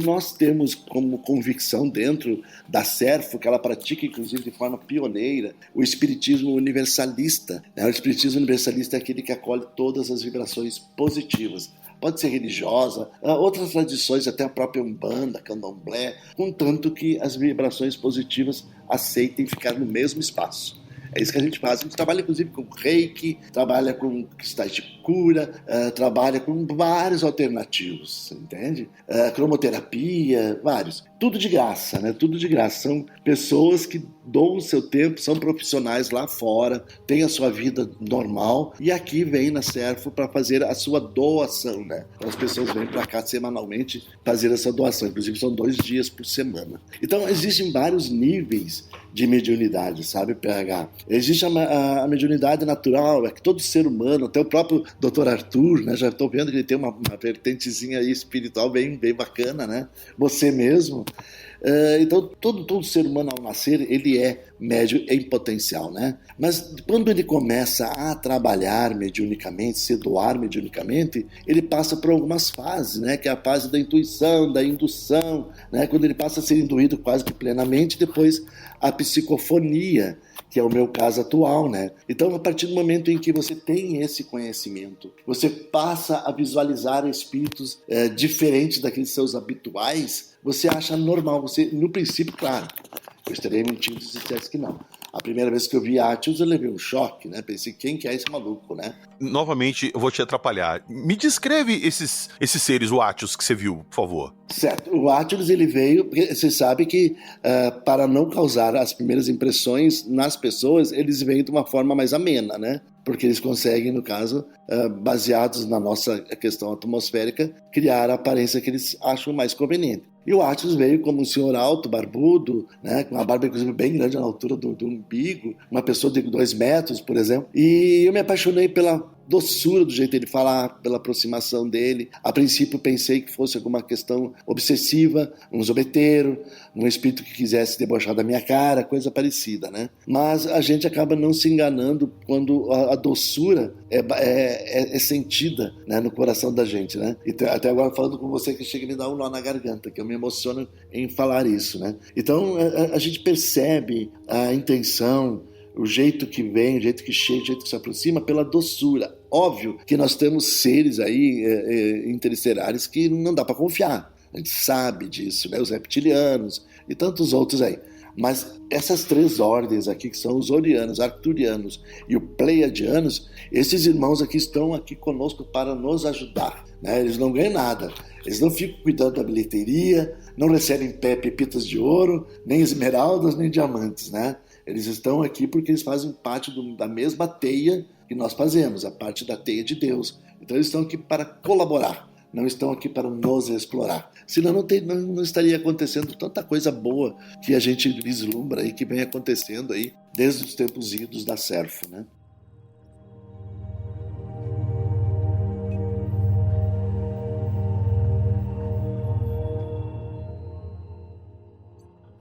nós temos como convicção dentro da CERFO, que ela pratica, inclusive, de forma pioneira, o espiritismo universalista, né? O espiritismo universalista é aquele que acolhe todas as vibrações positivas. Pode ser religiosa, outras tradições, até a própria Umbanda, Candomblé, contanto que as vibrações positivas aceitem ficar no mesmo espaço. É isso que a gente faz. A gente trabalha, inclusive, com reiki, trabalha com cristais de cura, trabalha com vários alternativos, entende? Cromoterapia, vários. Tudo de graça, né? Tudo de graça. São pessoas que doam o seu tempo, são profissionais lá fora, têm a sua vida normal e aqui vem na CERFO para fazer a sua doação, né? Então, as pessoas vêm para cá semanalmente fazer essa doação. Inclusive, são 2 dias por semana. Então, existem vários níveis de mediunidade, sabe, PH? Existe a mediunidade natural, é que todo ser humano, até o próprio Dr. Arthur, né, já estou vendo que ele tem uma vertentezinha aí espiritual bem bacana, né? Você mesmo. Então, todo ser humano ao nascer, ele é médium em potencial, né? Mas quando ele começa a trabalhar mediunicamente, se doar mediunicamente, ele passa por algumas fases, né? Que é a fase da intuição, da indução, né? Quando ele passa a ser induído quase que plenamente, depois a psicofonia, que é o meu caso atual, né? Então, a partir do momento em que você tem esse conhecimento, você passa a visualizar espíritos diferentes daqueles seus habituais, você acha normal. Você, no princípio, claro, eu estaria mentindo se dissesse que não. A primeira vez que eu vi Atios, eu levei um choque, né? Pensei, quem que é esse maluco, né? Novamente, eu vou te atrapalhar. Me descreve esses seres, o Atios, que você viu, por favor. Certo. O Atios, ele veio... Porque você sabe que, para não causar as primeiras impressões nas pessoas, eles vêm de uma forma mais amena, né? Porque eles conseguem, no caso, baseados na nossa questão atmosférica, criar a aparência que eles acham mais conveniente. E o Atios veio como um senhor alto, barbudo, né, com uma barba, inclusive, bem grande na altura do umbigo, uma pessoa de 2 metros, por exemplo. E eu me apaixonei pela doçura do jeito dele falar, pela aproximação dele. A princípio pensei que fosse alguma questão obsessiva, um zobeteiro, um espírito que quisesse debochar da minha cara, coisa parecida, né? Mas a gente acaba não se enganando quando a doçura é sentida, né, no coração da gente, né? E até agora falando com você que chega a me dar um nó na garganta, que eu me emociono em falar isso, né? Então a gente percebe a intenção, o jeito que vem, o jeito que chega, o jeito que se aproxima, pela doçura. Óbvio que nós temos seres aí interestelares que não dá para confiar. A gente sabe disso, né? Os reptilianos e tantos outros aí. Mas essas 3 ordens aqui, que são os orianos, arcturianos e o pleiadianos, esses irmãos aqui estão aqui conosco para nos ajudar, né? Eles não ganham nada. Eles não ficam cuidando da bilheteria, não recebem pepitas de ouro, nem esmeraldas, nem diamantes, né? Eles estão aqui porque eles fazem parte da mesma teia que nós fazemos, a parte da teia de Deus. Então eles estão aqui para colaborar, não estão aqui para nos explorar. Senão não estaria acontecendo tanta coisa boa que a gente vislumbra aí, que vem acontecendo aí desde os tempos idos da CERFO, né?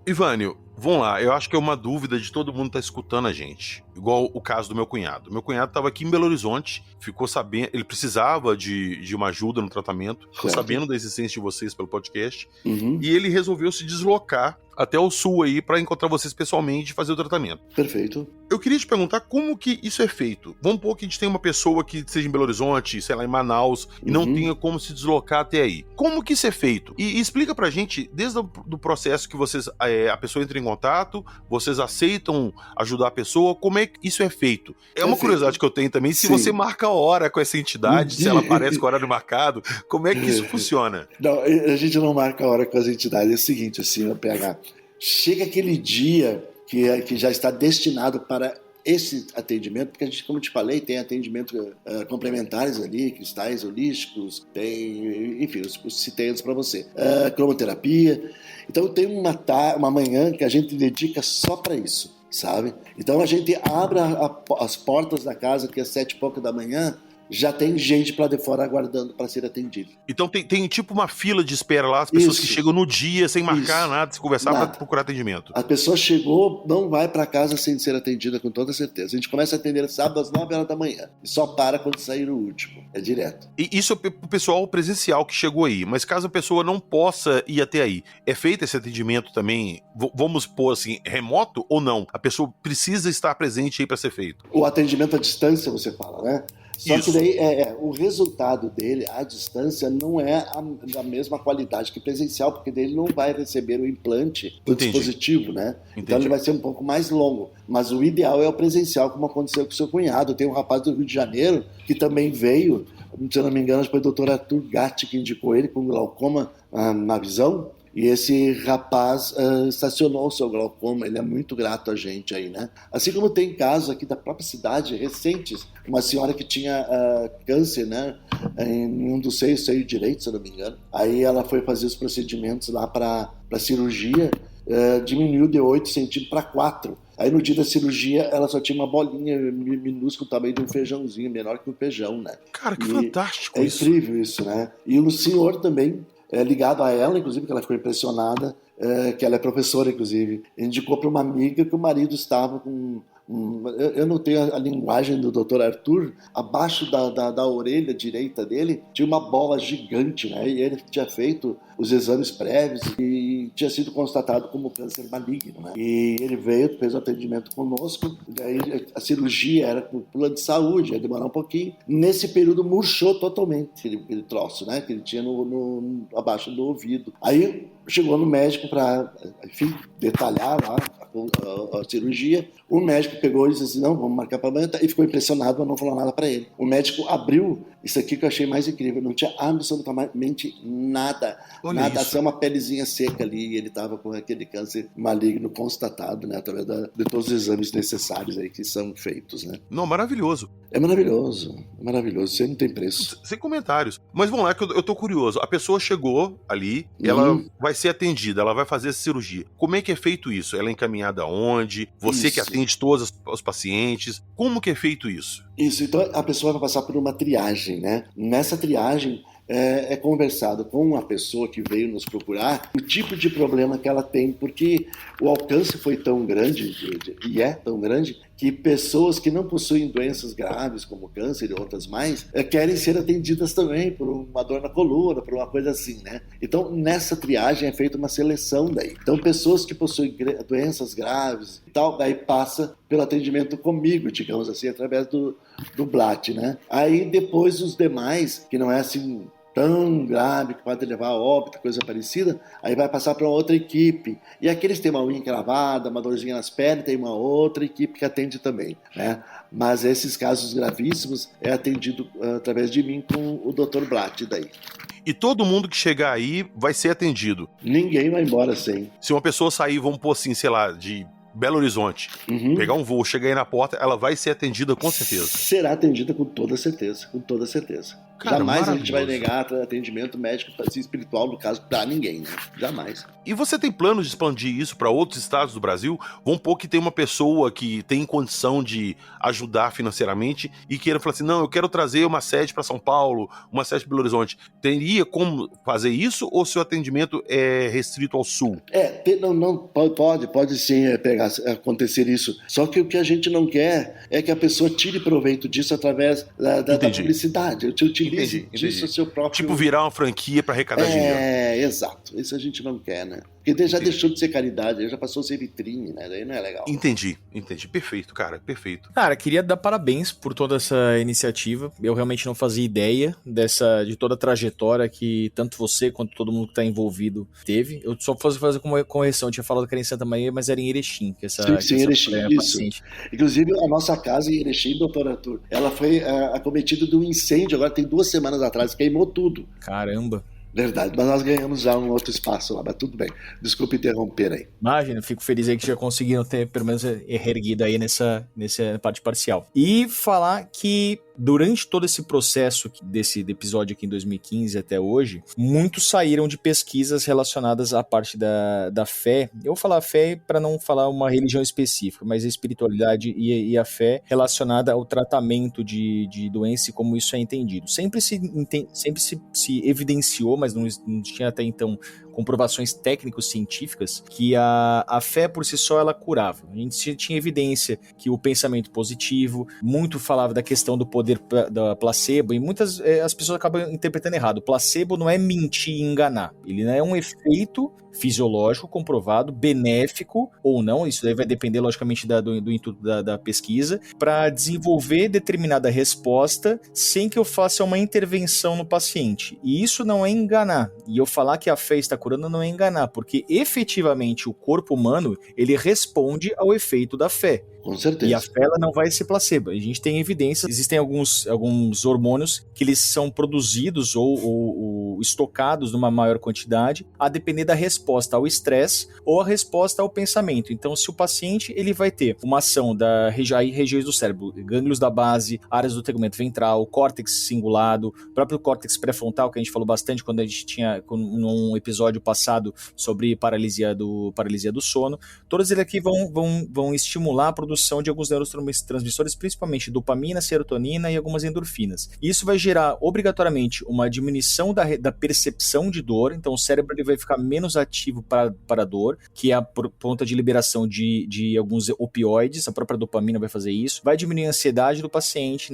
Ivânio, vamos lá, eu acho que é uma dúvida de todo mundo que tá escutando a gente. Igual o caso do meu cunhado. Meu cunhado estava aqui em Belo Horizonte, ficou sabendo, ele precisava de uma ajuda no tratamento, ficou sabendo da existência de vocês pelo podcast, e ele resolveu se deslocar até o sul aí para encontrar vocês pessoalmente e fazer o tratamento. Perfeito. Eu queria te perguntar como que isso é feito. Vamos supor que a gente tem uma pessoa que seja em Belo Horizonte, sei lá, em Manaus, e não tenha como se deslocar até aí. Como que isso é feito? E explica pra gente, desde o processo que vocês, a pessoa entra em contato, vocês aceitam ajudar a pessoa, como é que isso é feito? É uma curiosidade que eu tenho também, se você marca a hora com essa entidade, se ela aparece com o horário marcado, como é que isso funciona? Não, a gente não marca a hora com as entidades. É o seguinte, assim, o PH, chega aquele dia que já está destinado para esse atendimento, porque a gente, como eu te falei, tem atendimento complementares ali, cristais holísticos, tem, enfim, eu citei antes para você, cromoterapia. Então tem uma manhã que a gente dedica só para isso, sabe? Então a gente abre as portas da casa, que é 7 e pouco da manhã, já tem gente para de fora aguardando para ser atendido. Então tem tipo uma fila de espera lá, as pessoas Isso. que chegam no dia sem marcar Isso. nada, sem conversar, Nada. para procurar atendimento. A pessoa chegou, não vai para casa sem ser atendida com toda certeza. A gente começa a atender sábado às 9 horas da manhã e só para quando sair o último. É direto. E isso é pro pessoal presencial que chegou aí, mas caso a pessoa não possa ir até aí, é feito esse atendimento também, vamos pôr assim, remoto ou não? A pessoa precisa estar presente aí para ser feito. O atendimento à distância, você fala, né? Só Isso. que daí o resultado dele à distância não é da mesma qualidade que presencial, porque daí ele não vai receber o implante do Entendi. dispositivo, né? Entendi. Então ele vai ser um pouco mais longo. Mas o ideal é o presencial, como aconteceu com o seu cunhado. Tem um rapaz do Rio de Janeiro que também veio, se eu não me engano, foi o doutor Arthur Gatti que indicou ele com glaucoma na visão. E esse rapaz estacionou o seu glaucoma, ele é muito grato a gente aí, né? Assim como tem casos aqui da própria cidade, recentes, uma senhora que tinha câncer, né? Em um dos seios, seio direito, se eu não me engano. Aí ela foi fazer os procedimentos lá para cirurgia, diminuiu de 8 centímetros para 4. Aí no dia da cirurgia ela só tinha uma bolinha minúscula, tamanho de um feijãozinho, menor que um feijão, né? Cara, que fantástico É isso. incrível isso, né? E o senhor também, ligado a ela, inclusive, que ela ficou impressionada, que ela é professora, inclusive, indicou para uma amiga que o marido estava com... Eu não tenho a linguagem do Dr. Arthur, abaixo da orelha direita dele tinha uma bola gigante, né? E ele tinha feito os exames prévios e tinha sido constatado como câncer maligno, né? E ele veio, fez o atendimento conosco, daí a cirurgia era com plano de saúde, ia demorar um pouquinho. Nesse período murchou totalmente aquele troço, né? Que ele tinha abaixo do ouvido. Aí chegou no médico para, enfim, detalhar lá a cirurgia. O médico pegou e disse assim, não, vamos marcar para amanhã, e ficou impressionado, mas não falou nada para ele. O médico abriu, isso aqui que eu achei mais incrível, não tinha absolutamente nada. Olha nada, isso. só uma pelezinha seca ali, e ele estava com aquele câncer maligno constatado, né, através de todos os exames necessários aí que são feitos, né. Não, maravilhoso. É maravilhoso, isso aí não tem preço. Sem comentários. Mas vamos lá, que eu tô curioso. A pessoa chegou ali, ela vai ser atendida, ela vai fazer essa cirurgia. Como é que é feito isso? Ela é encaminhada aonde? Você Isso. que atende todos os pacientes? Como que é feito isso? Isso, então a pessoa vai passar por uma triagem, né? Nessa triagem é conversado com a pessoa que veio nos procurar o tipo de problema que ela tem, porque o alcance foi tão grande, e é tão grande, que pessoas que não possuem doenças graves, como câncer e outras mais, querem ser atendidas também por uma dor na coluna, por uma coisa assim, né? Então, nessa triagem é feita uma seleção daí. Então, pessoas que possuem doenças graves e tal, daí passa pelo atendimento comigo, digamos assim, através do Blatt, né? Aí, depois, os demais, que não é assim tão grave que pode levar a óbito, coisa parecida, aí vai passar para outra equipe. E aqueles que têm uma unha encravada, uma dorzinha nas pernas, tem uma outra equipe que atende também, né? Mas esses casos gravíssimos é atendido através de mim com o Dr. Blatt daí. E todo mundo que chegar aí vai ser atendido. Ninguém vai embora sem. Se uma pessoa sair, vamos pôr assim, sei lá, de Belo Horizonte, pegar um voo, chegar aí na porta, ela vai ser atendida com certeza. Será atendida com toda certeza, com toda certeza. Cara, jamais a gente vai maravilhoso. negar atendimento médico espiritual, no caso, pra ninguém, né? Jamais. E você tem planos de expandir isso para outros estados do Brasil? Vamos pôr que tem uma pessoa que tem condição de ajudar financeiramente e queira falar assim, não, eu quero trazer uma sede para São Paulo, uma sede para Belo Horizonte. Teria como fazer isso ou seu atendimento é restrito ao Sul? Pode sim acontecer isso. Só que o que a gente não quer é que a pessoa tire proveito disso através da publicidade. Eu te utilizo disso a seu próprio... Tipo virar uma franquia para arrecadar dinheiro. Exato. Isso a gente não quer, né? Porque já deixou de ser caridade, já passou a ser vitrine, né? Daí não é legal. Entendi. Perfeito, cara, perfeito. Cara, queria dar parabéns por toda essa iniciativa. Eu realmente não fazia ideia de toda a trajetória que tanto você quanto todo mundo que tá envolvido teve. Eu só fosse fazer uma correção, eu tinha falado que era em Santa Maria, mas era em Erechim. Sim, Erechim, isso. Inclusive, a nossa casa em Erechim, doutor Arthur, ela foi acometida de um incêndio, agora tem 2 semanas atrás, queimou tudo. Caramba. Verdade, mas nós ganhamos já um outro espaço lá, mas tudo bem. Desculpe interromper aí. Imagina, fico feliz aí que já conseguiram ter, pelo menos, reerguido aí nessa parte parcial. E falar que durante todo esse processo desse episódio aqui em 2015 até hoje, muitos saíram de pesquisas relacionadas à parte da fé. Eu vou falar fé para não falar uma religião específica, mas a espiritualidade e a fé relacionada ao tratamento de doença e como isso é entendido. Sempre se evidenciou, mas não tinha até então comprovações técnico-científicas, que a fé por si só ela curava. A gente tinha evidência que o pensamento positivo, muito falava da questão do poder da placebo, e muitas as pessoas acabam interpretando errado. O placebo não é mentir e enganar, ele é um efeito fisiológico comprovado, benéfico ou não, isso daí vai depender logicamente do intuito da pesquisa, para desenvolver determinada resposta sem que eu faça uma intervenção no paciente. E isso não é enganar. E eu falar que a fé está curando não é enganar, porque efetivamente o corpo humano, ele responde ao efeito da fé. Com certeza. E a fé ela não vai ser placebo. A gente tem evidências, existem alguns hormônios que eles são produzidos ou estocados numa maior quantidade, a depender da resposta ao estresse ou a resposta ao pensamento. Então, se o paciente ele vai ter uma ação da regiões do cérebro, gânglios da base, áreas do tegumento ventral, córtex cingulado, próprio córtex pré-frontal, que a gente falou bastante quando a gente tinha num episódio passado sobre paralisia do sono, todos eles aqui vão estimular a produção de alguns neurotransmissores, principalmente dopamina, serotonina e algumas endorfinas. Isso vai gerar obrigatoriamente uma diminuição da percepção de dor, então o cérebro ele vai ficar menos ativo para a dor, que é por conta de liberação de alguns opioides, a própria dopamina vai fazer isso, vai diminuir a ansiedade do paciente,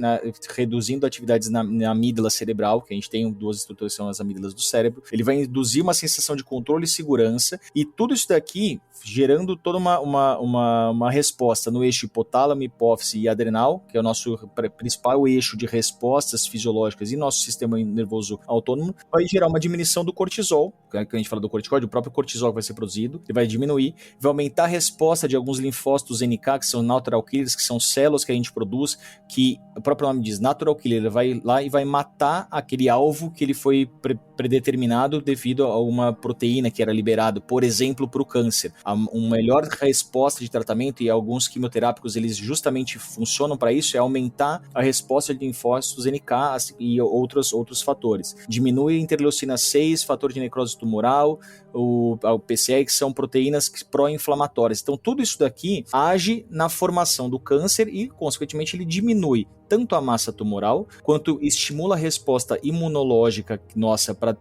reduzindo atividades na amígdala cerebral, que a gente tem duas estruturas que são as amígdalas do cérebro, ele vai induzir uma sensação de controle e segurança, e tudo isso daqui gerando toda uma resposta no eixo hipotálamo, hipófise e adrenal, que é o nosso principal eixo de respostas fisiológicas e nosso sistema nervoso autônomo, vai gerar uma diminuição do cortisol, que a gente fala do corticóide, o próprio cortisol que vai ser produzido, ele vai diminuir, vai aumentar a resposta de alguns linfócitos NK, que são natural killers, que são células que a gente produz, que o próprio nome diz natural killer, ele vai lá e vai matar aquele alvo que ele foi predeterminado devido a uma proteína que era liberado, por exemplo, para o câncer. Uma melhor resposta de tratamento, e alguns quimioterápicos eles justamente funcionam para isso, é aumentar a resposta de linfócitos NK e outros fatores. Diminui a interleucina 6, fator de necrose tumoral, o PCE, que são proteínas pró-inflamatórias. Então tudo isso daqui age na formação do câncer e, consequentemente, ele diminui tanto a massa tumoral, quanto estimula a resposta imunológica nossa para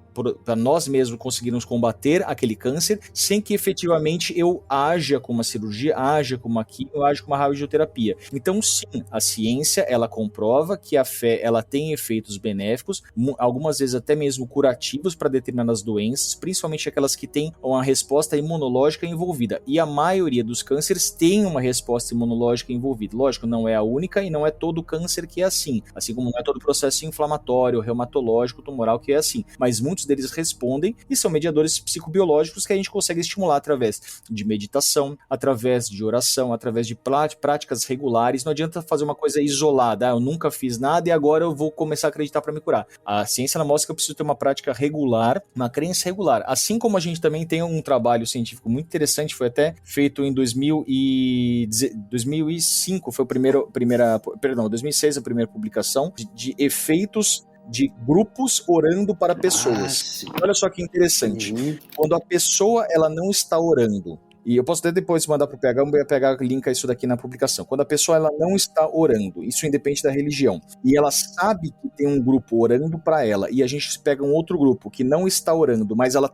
nós mesmos conseguirmos combater aquele câncer, sem que efetivamente eu haja com uma cirurgia, haja com uma quimio, haja com uma radioterapia. Então sim, a ciência ela comprova que a fé ela tem efeitos benéficos, algumas vezes até mesmo curativos para determinadas doenças, principalmente aquelas que têm uma resposta imunológica envolvida. E a maioria dos cânceres tem uma resposta imunológica envolvida. Lógico, não é a única e não é todo câncer que é assim como não é todo processo inflamatório, reumatológico, tumoral que é assim, mas muitos deles respondem e são mediadores psicobiológicos que a gente consegue estimular através de meditação, através de oração, através de práticas regulares. Não adianta fazer uma coisa isolada, eu nunca fiz nada e agora eu vou começar a acreditar para me curar. A ciência mostra que eu preciso ter uma prática regular, uma crença regular, assim como a gente também tem um trabalho científico muito interessante, foi até feito em 2005, foi 2006 a primeira publicação de efeitos de grupos orando para pessoas. Olha só que interessante. Quando a pessoa ela não está orando, e eu posso até depois mandar para o PH, linka isso daqui na publicação. Quando a pessoa ela não está orando, isso independe da religião, e ela sabe que tem um grupo orando para ela, e a gente pega um outro grupo que não está orando, mas ela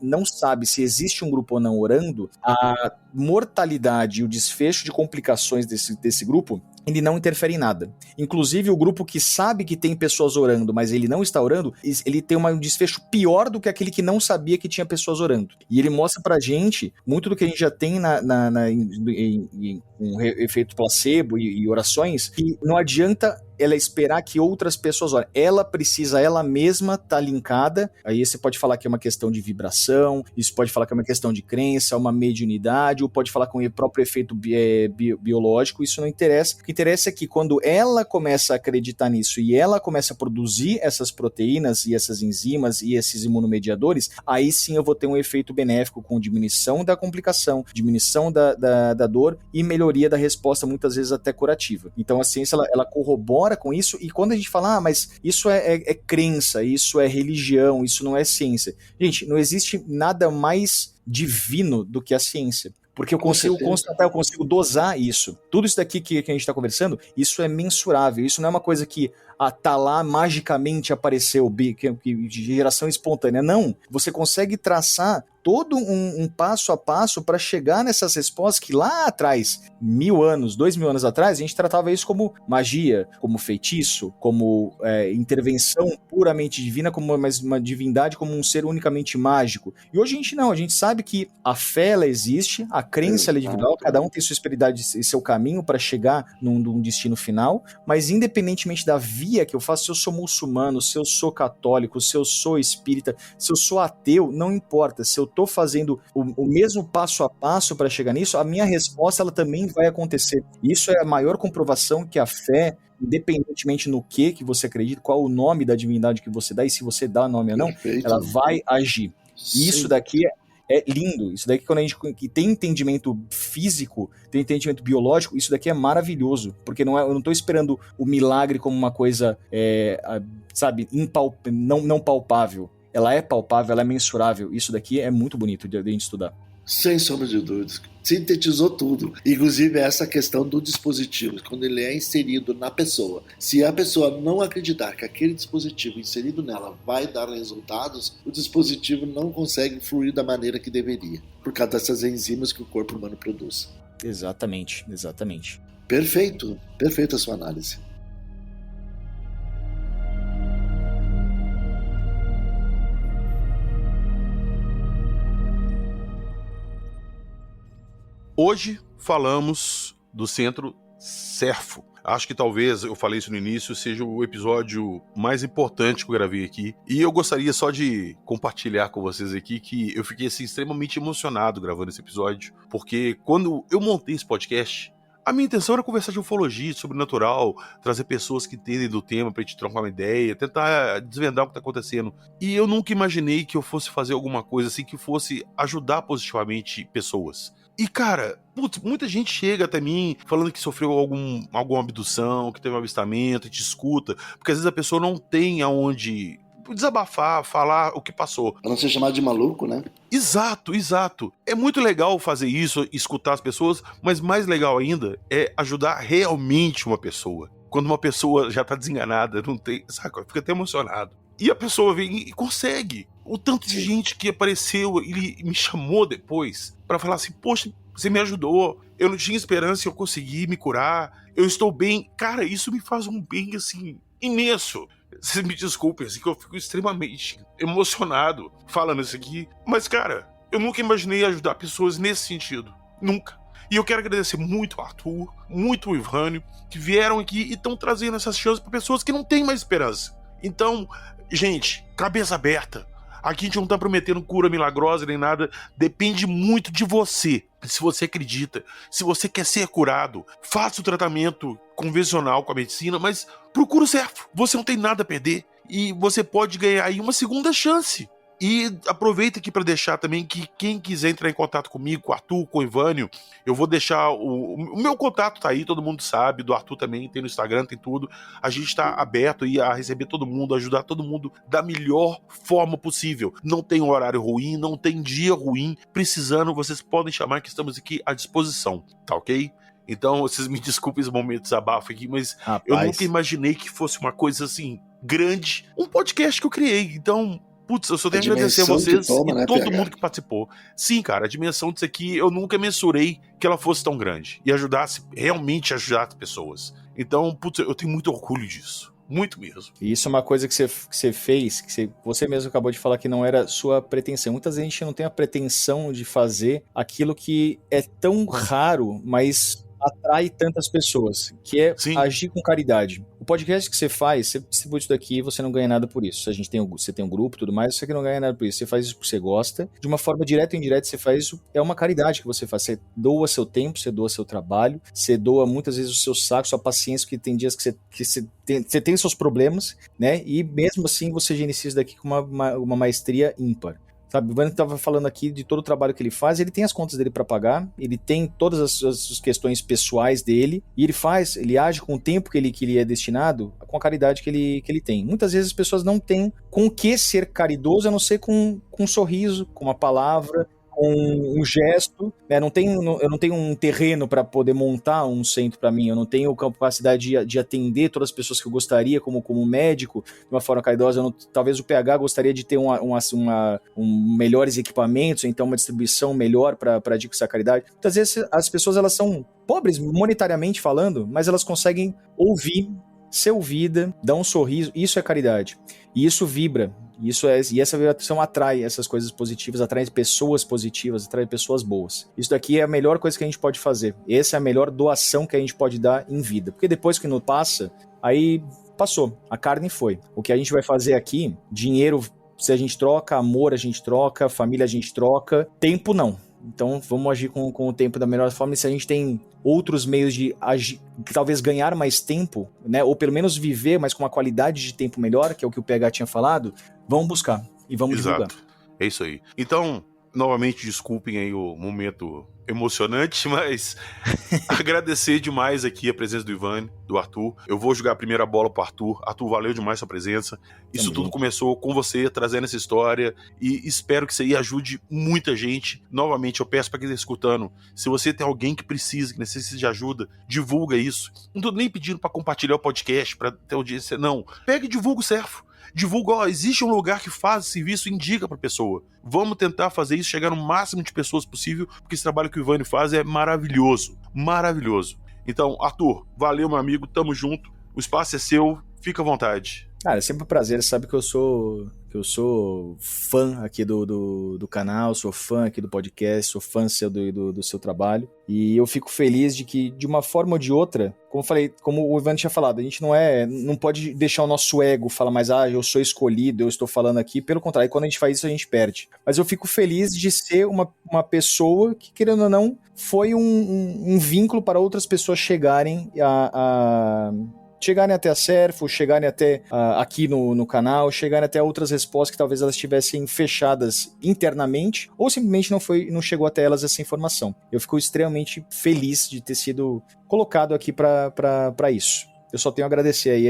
não sabe se existe um grupo ou não orando, a mortalidade e o desfecho de complicações desse grupo, ele não interfere em nada. Inclusive, o grupo que sabe que tem pessoas orando, mas ele não está orando, ele tem um desfecho pior do que aquele que não sabia que tinha pessoas orando. E ele mostra pra gente muito do que a gente já tem com efeito placebo e orações, que não adianta ela esperar que outras pessoas olhem. Ela precisa, ela mesma tá linkada. Aí você pode falar que é uma questão de vibração, isso pode falar que é uma questão de crença, uma mediunidade, ou pode falar com o próprio efeito biológico, isso não interessa. O que interessa é que quando ela começa a acreditar nisso e ela começa a produzir essas proteínas e essas enzimas e esses imunomediadores, aí sim eu vou ter um efeito benéfico com diminuição da complicação, diminuição da dor e melhoria da resposta, muitas vezes até curativa. Então a ciência, ela corrobora com isso, e quando a gente fala, mas isso é crença, isso é religião, isso não é ciência. Gente, não existe nada mais divino do que a ciência. Porque eu consigo constatar, eu consigo dosar isso. Tudo isso daqui que a gente está conversando, isso é mensurável. Isso não é uma coisa que tá lá, magicamente apareceu, de geração espontânea. Não, você consegue traçar todo um passo a passo para chegar nessas respostas que lá atrás, 1000 anos, 2000 anos atrás, a gente tratava isso como magia, como feitiço, como intervenção puramente divina, como uma divindade, como um ser unicamente mágico. E hoje a gente não, a gente sabe que a fé, ela existe, a crença, ela é individual, cada um tem sua espiritualidade e seu caminho para chegar num destino final, mas independentemente da via que eu faço, se eu sou muçulmano, se eu sou católico, se eu sou espírita, se eu sou ateu, não importa. Se eu estou fazendo o mesmo passo a passo para chegar nisso, a minha resposta, ela também vai acontecer. Isso é a maior comprovação que a fé, independentemente no que você acredita, qual o nome da divindade que você dá, e se você dá nome ou não, ela vai agir. Sim. Isso daqui é lindo. Isso daqui, quando a gente tem entendimento físico, tem entendimento biológico, isso daqui é maravilhoso. Porque eu não estou esperando o milagre como uma coisa, sabe, não palpável. Ela é palpável, ela é mensurável. Isso daqui é muito bonito de a gente estudar. Sem sombra de dúvidas. Sintetizou tudo. Inclusive essa questão do dispositivo, quando ele é inserido na pessoa. Se a pessoa não acreditar que aquele dispositivo inserido nela vai dar resultados, o dispositivo não consegue fluir da maneira que deveria, por causa dessas enzimas que o corpo humano produz. Exatamente, exatamente. Perfeito, perfeita a sua análise. Hoje falamos do Centro Serfo. Acho que talvez, eu falei isso no início, seja o episódio mais importante que eu gravei aqui. E eu gostaria só de compartilhar com vocês aqui que eu fiquei assim, extremamente emocionado gravando esse episódio, porque quando eu montei esse podcast, a minha intenção era conversar de ufologia, sobrenatural, trazer pessoas que entendem do tema pra gente trocar uma ideia, tentar desvendar o que tá acontecendo. E eu nunca imaginei que eu fosse fazer alguma coisa assim que fosse ajudar positivamente pessoas. E, cara, muita gente chega até mim falando que sofreu alguma abdução, que teve um avistamento, e te escuta, porque às vezes a pessoa não tem aonde desabafar, falar o que passou. Pra não ser chamado de maluco, né? Exato, exato. É muito legal fazer isso, escutar as pessoas, mas mais legal ainda é ajudar realmente uma pessoa. Quando uma pessoa já tá desenganada, não tem, sabe, fica até emocionado. E a pessoa vem e consegue. O tanto de gente que apareceu, ele me chamou depois pra falar assim, poxa, você me ajudou, eu não tinha esperança, eu consegui me curar, eu estou bem. Cara, isso me faz um bem, assim, imenso. Vocês me desculpem, assim, que eu fico extremamente emocionado falando isso aqui. Mas, cara, eu nunca imaginei ajudar pessoas nesse sentido. Nunca. E eu quero agradecer muito o Arthur, muito o Ivânio, que vieram aqui e estão trazendo essas chances para pessoas que não têm mais esperança. Então, gente, cabeça aberta. Aqui a gente não tá prometendo cura milagrosa nem nada. Depende muito de você. Se você acredita, se você quer ser curado, faça o tratamento convencional com a medicina, mas procura o Serfo. Você não tem nada a perder e você pode ganhar aí uma segunda chance. E aproveita aqui para deixar também que quem quiser entrar em contato comigo, com o Arthur, com o Ivânio, eu vou deixar o meu contato tá aí, todo mundo sabe, do Arthur também, tem no Instagram, tem tudo. A gente tá aberto aí a receber todo mundo, ajudar todo mundo da melhor forma possível. Não tem horário ruim, não tem dia ruim. Precisando, vocês podem chamar que estamos aqui à disposição, tá ok? Então, vocês me desculpem esse momento de desabafo aqui, mas rapaz, eu nunca imaginei que fosse uma coisa assim, grande. Um podcast que eu criei, então... Putz, eu só tenho a agradecer a vocês e todo mundo que participou. Sim, cara, a dimensão disso aqui eu nunca mensurei que ela fosse tão grande e ajudasse, realmente ajudar as pessoas. Então, putz, eu tenho muito orgulho disso. Muito mesmo. E isso é uma coisa que você fez, que você mesmo acabou de falar que não era sua pretensão. Muitas vezes a gente não tem a pretensão de fazer aquilo que é tão raro, mas atrai tantas pessoas, que é agir com caridade. podcast que você faz, você distribui isso daqui, você não ganha nada por isso. Você tem um grupo e tudo mais, você que não ganha nada por isso. Você faz isso porque você gosta. De uma forma direta ou indireta, você faz isso. É uma caridade que você faz. Você doa seu tempo, você doa seu trabalho, você doa muitas vezes o seu saco, sua paciência, porque tem dias que você tem seus problemas, né? E mesmo assim você gerencia isso daqui com uma maestria ímpar. Sabe, o Ivan estava falando aqui de todo o trabalho que ele faz, ele tem as contas dele para pagar, ele tem todas as questões pessoais dele, e ele age com o tempo que ele é destinado, com a caridade que ele tem. Muitas vezes as pessoas não têm com o que ser caridoso, a não ser com um sorriso, com uma palavra, com um gesto, né? Eu não tenho um terreno para poder montar um centro para mim, eu não tenho capacidade de atender todas as pessoas que eu gostaria como médico, de uma forma caridosa. Talvez o PH gostaria de ter melhores equipamentos, então uma distribuição melhor para essa caridade. Muitas vezes as pessoas elas são pobres monetariamente falando, mas elas conseguem ouvir, ser ouvida, dar um sorriso, isso é caridade. E isso vibra. E essa vibração atrai essas coisas positivas, atrai pessoas positivas, atrai pessoas boas. Isso daqui é a melhor coisa que a gente pode fazer. Essa é a melhor doação que a gente pode dar em vida. Porque depois que não passa, aí passou. A carne foi. O que a gente vai fazer aqui, dinheiro, se a gente troca, amor a gente troca, família a gente troca, tempo não. Então vamos agir com o tempo da melhor forma. E se a gente tem outros meios de agir, talvez ganhar mais tempo, né? Ou pelo menos viver, mas com uma qualidade de tempo melhor, que é o que o PH tinha falado, vamos buscar e vamos divulgar. É isso aí. Então, novamente, desculpem aí o momento emocionante, mas agradecer demais aqui a presença do Ivan, do Arthur. Eu vou jogar a primeira bola pro Arthur. Arthur, valeu demais sua presença. Isso tudo começou com você, trazendo essa história, e espero que isso aí ajude muita gente. Novamente, eu peço pra quem tá escutando, se você tem alguém que precisa, que necessita de ajuda, divulga isso. Não tô nem pedindo pra compartilhar o podcast, pra ter audiência, não. Pega e divulga o Serfo. Divulga, existe um lugar que faz esse serviço, indica pra pessoa. Vamos tentar fazer isso, chegar no máximo de pessoas possível, porque esse trabalho que o Ivani faz é maravilhoso, maravilhoso. Então, Arthur, valeu, meu amigo, tamo junto, o espaço é seu, fica à vontade. Cara, é sempre um prazer, sabe que eu sou fã aqui do canal, sou fã aqui do podcast, sou fã seu do seu trabalho, e eu fico feliz de que, de uma forma ou de outra, como o Ivan tinha falado, a gente não pode deixar o nosso ego falar mais, eu sou escolhido, eu estou falando aqui, pelo contrário, quando a gente faz isso a gente perde. Mas eu fico feliz de ser uma pessoa que, querendo ou não, foi um vínculo para outras pessoas chegarem chegarem até a Serfo, chegarem até aqui no canal, chegarem até outras respostas que talvez elas estivessem fechadas internamente, ou simplesmente não chegou até elas essa informação. Eu fico extremamente feliz de ter sido colocado aqui para isso. Eu só tenho a agradecer aí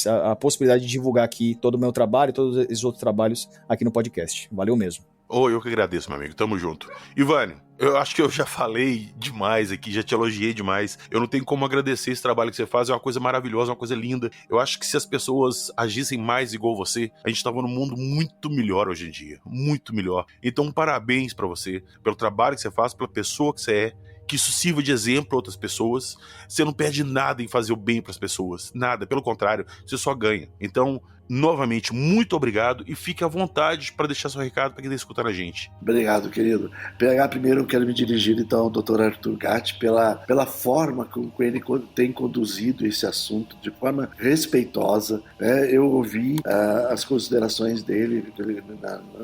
a possibilidade de divulgar aqui todo o meu trabalho e todos os outros trabalhos aqui no podcast. Valeu mesmo. Eu que agradeço, meu amigo. Tamo junto. Ivani, eu acho que eu já falei demais aqui, já te elogiei demais. Eu não tenho como agradecer esse trabalho que você faz, é uma coisa maravilhosa, uma coisa linda. Eu acho que se as pessoas agissem mais igual você, a gente tava num mundo muito melhor hoje em dia. Muito melhor. Então, parabéns pra você, pelo trabalho que você faz, pela pessoa que você é. Que isso sirva de exemplo para outras pessoas. Você não perde nada em fazer o bem para as pessoas. Nada, pelo contrário, você só ganha. Então, novamente, muito obrigado e fique à vontade para deixar seu recado para quem está escutando a gente. Obrigado, querido. PH, primeiro eu quero me dirigir então ao Dr. Arthur Gatti pela forma como ele tem conduzido esse assunto de forma respeitosa. Eu ouvi as considerações dele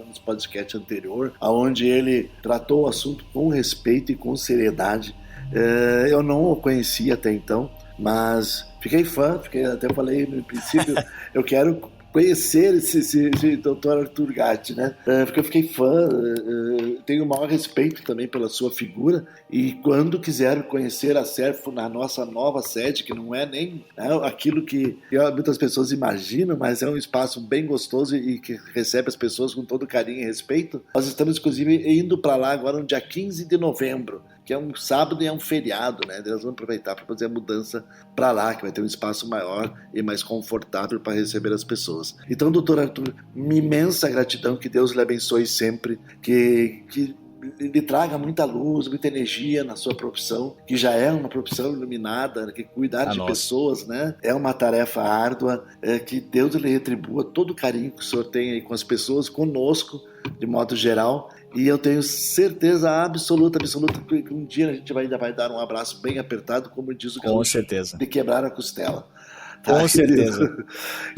nos podcasts anterior, onde ele tratou o assunto com respeito e com seriedade. Eu não o conhecia até então, mas fiquei fã, até falei no princípio, eu quero conhecer esse Dr. Arthur Gatti, né? Porque eu fiquei fã, tenho o maior respeito também pela sua figura, e quando quiser conhecer a Serfo na nossa nova sede, que não é nem aquilo que muitas pessoas imaginam, mas é um espaço bem gostoso e que recebe as pessoas com todo carinho e respeito, nós estamos inclusive indo para lá agora no dia 15 de novembro, que é um sábado e é um feriado, né? Nós vamos aproveitar para fazer a mudança para lá, que vai ter um espaço maior e mais confortável para receber as pessoas. Então, doutor Arthur, minha imensa gratidão, que Deus lhe abençoe sempre, que lhe traga muita luz, muita energia na sua profissão, que já é uma profissão iluminada, que cuidar de pessoas, né? É uma tarefa árdua, que Deus lhe retribua todo o carinho que o senhor tem aí com as pessoas, conosco, de modo geral. E eu tenho certeza absoluta que um dia a gente ainda vai dar um abraço bem apertado, como diz o gaúcho, com certeza, de quebrar a costela. Com certeza.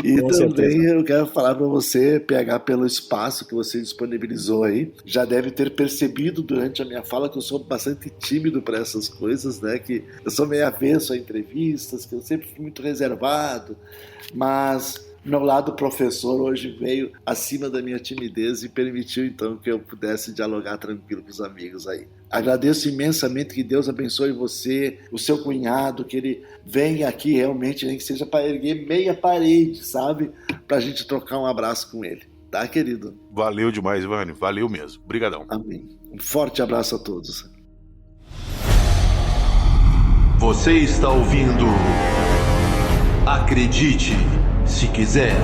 E Com também certeza. eu quero falar para você, PH, pelo espaço que você disponibilizou aí. Já deve ter percebido durante a minha fala que eu sou bastante tímido para essas coisas, né? Que eu sou meio avesso a entrevistas, que eu sempre fui muito reservado, mas meu lado professor hoje veio acima da minha timidez e permitiu então que eu pudesse dialogar tranquilo com os amigos aí. Agradeço imensamente, que Deus abençoe você, o seu cunhado, que ele venha aqui realmente, nem que seja para erguer meia parede, sabe? Para a gente trocar um abraço com ele, tá, querido? Valeu demais, Ivânio. Valeu mesmo. Obrigadão. Amém. Um forte abraço a todos. Você está ouvindo Acredite Se Quiser.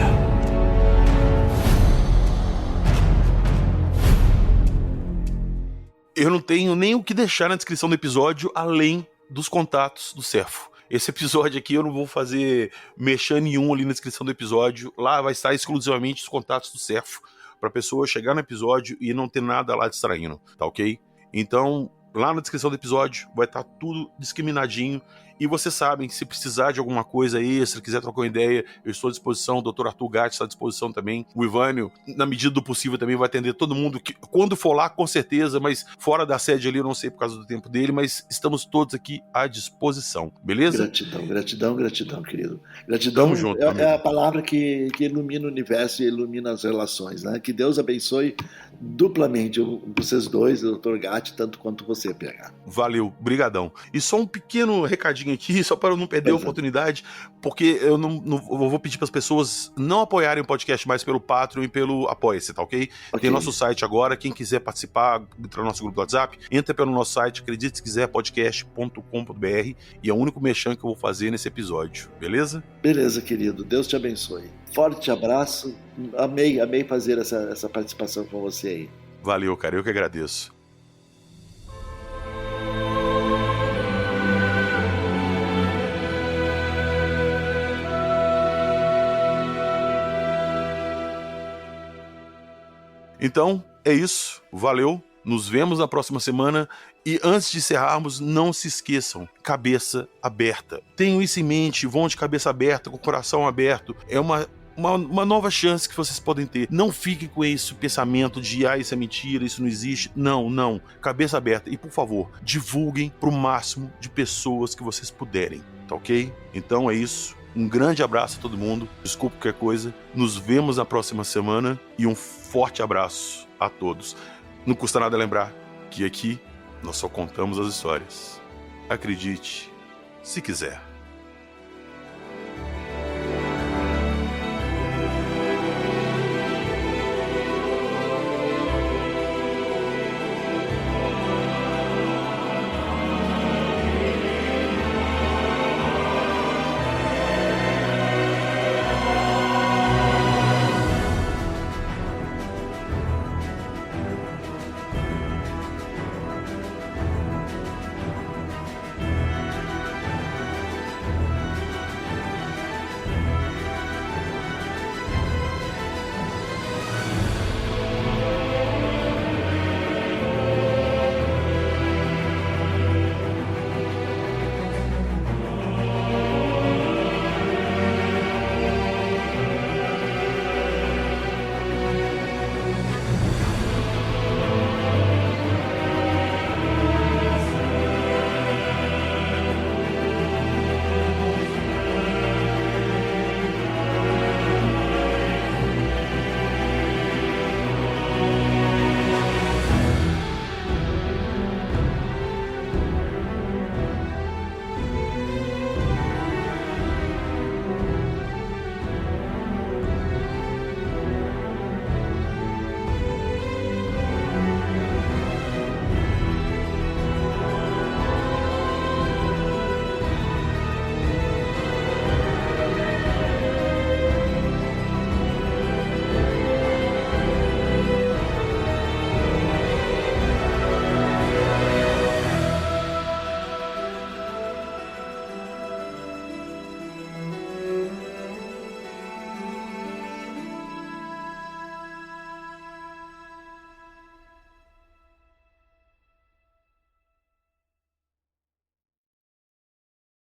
Eu não tenho nem o que deixar na descrição do episódio, além dos contatos do Serfo. Esse episódio aqui eu não vou fazer mexer nenhum ali na descrição do episódio. Lá vai estar exclusivamente os contatos do Serfo, para a pessoa chegar no episódio e não ter nada lá distraindo, tá ok? Então, lá na descrição do episódio vai estar tudo discriminadinho. E vocês sabem, se precisar de alguma coisa extra, quiser trocar uma ideia, eu estou à disposição, o Dr. Arthur Gatti está à disposição também. O Ivânio, na medida do possível, também vai atender todo mundo, que, quando for lá, com certeza, mas fora da sede ali, eu não sei por causa do tempo dele, mas estamos todos aqui à disposição, beleza? Gratidão, gratidão, gratidão, querido. Gratidão. Tamo junto, é a palavra que ilumina o universo e ilumina as relações, né? Que Deus abençoe duplamente vocês dois, o Dr. Gatti, tanto quanto você, PH. Valeu, brigadão. E só um pequeno recadinho aqui, só para eu não perder a oportunidade, porque eu eu vou pedir para as pessoas não apoiarem o podcast mais pelo Patreon e pelo Apoia-se, tá ok? Tem nosso site agora, quem quiser participar, entrar no nosso grupo do WhatsApp, entra pelo nosso site, acredite se quiser, podcast.com.br, e é o único merchan que eu vou fazer nesse episódio, beleza? Beleza, querido. Deus te abençoe. Forte abraço. Amei fazer essa participação com você aí. Valeu, cara, eu que agradeço. Então, é isso. Valeu. Nos vemos na próxima semana. E antes de encerrarmos, não se esqueçam, cabeça aberta. Tenham isso em mente, vão de cabeça aberta, com o coração aberto. É uma nova chance que vocês podem ter. Não fiquem com esse pensamento de isso é mentira, isso não existe. Não. Cabeça aberta. E, por favor, divulguem para o máximo de pessoas que vocês puderem, tá ok? Então é isso. Um grande abraço a todo mundo. Desculpa qualquer coisa. Nos vemos na próxima semana. E um forte abraço a todos. Não custa nada lembrar que aqui nós só contamos as histórias. Acredite, se quiser.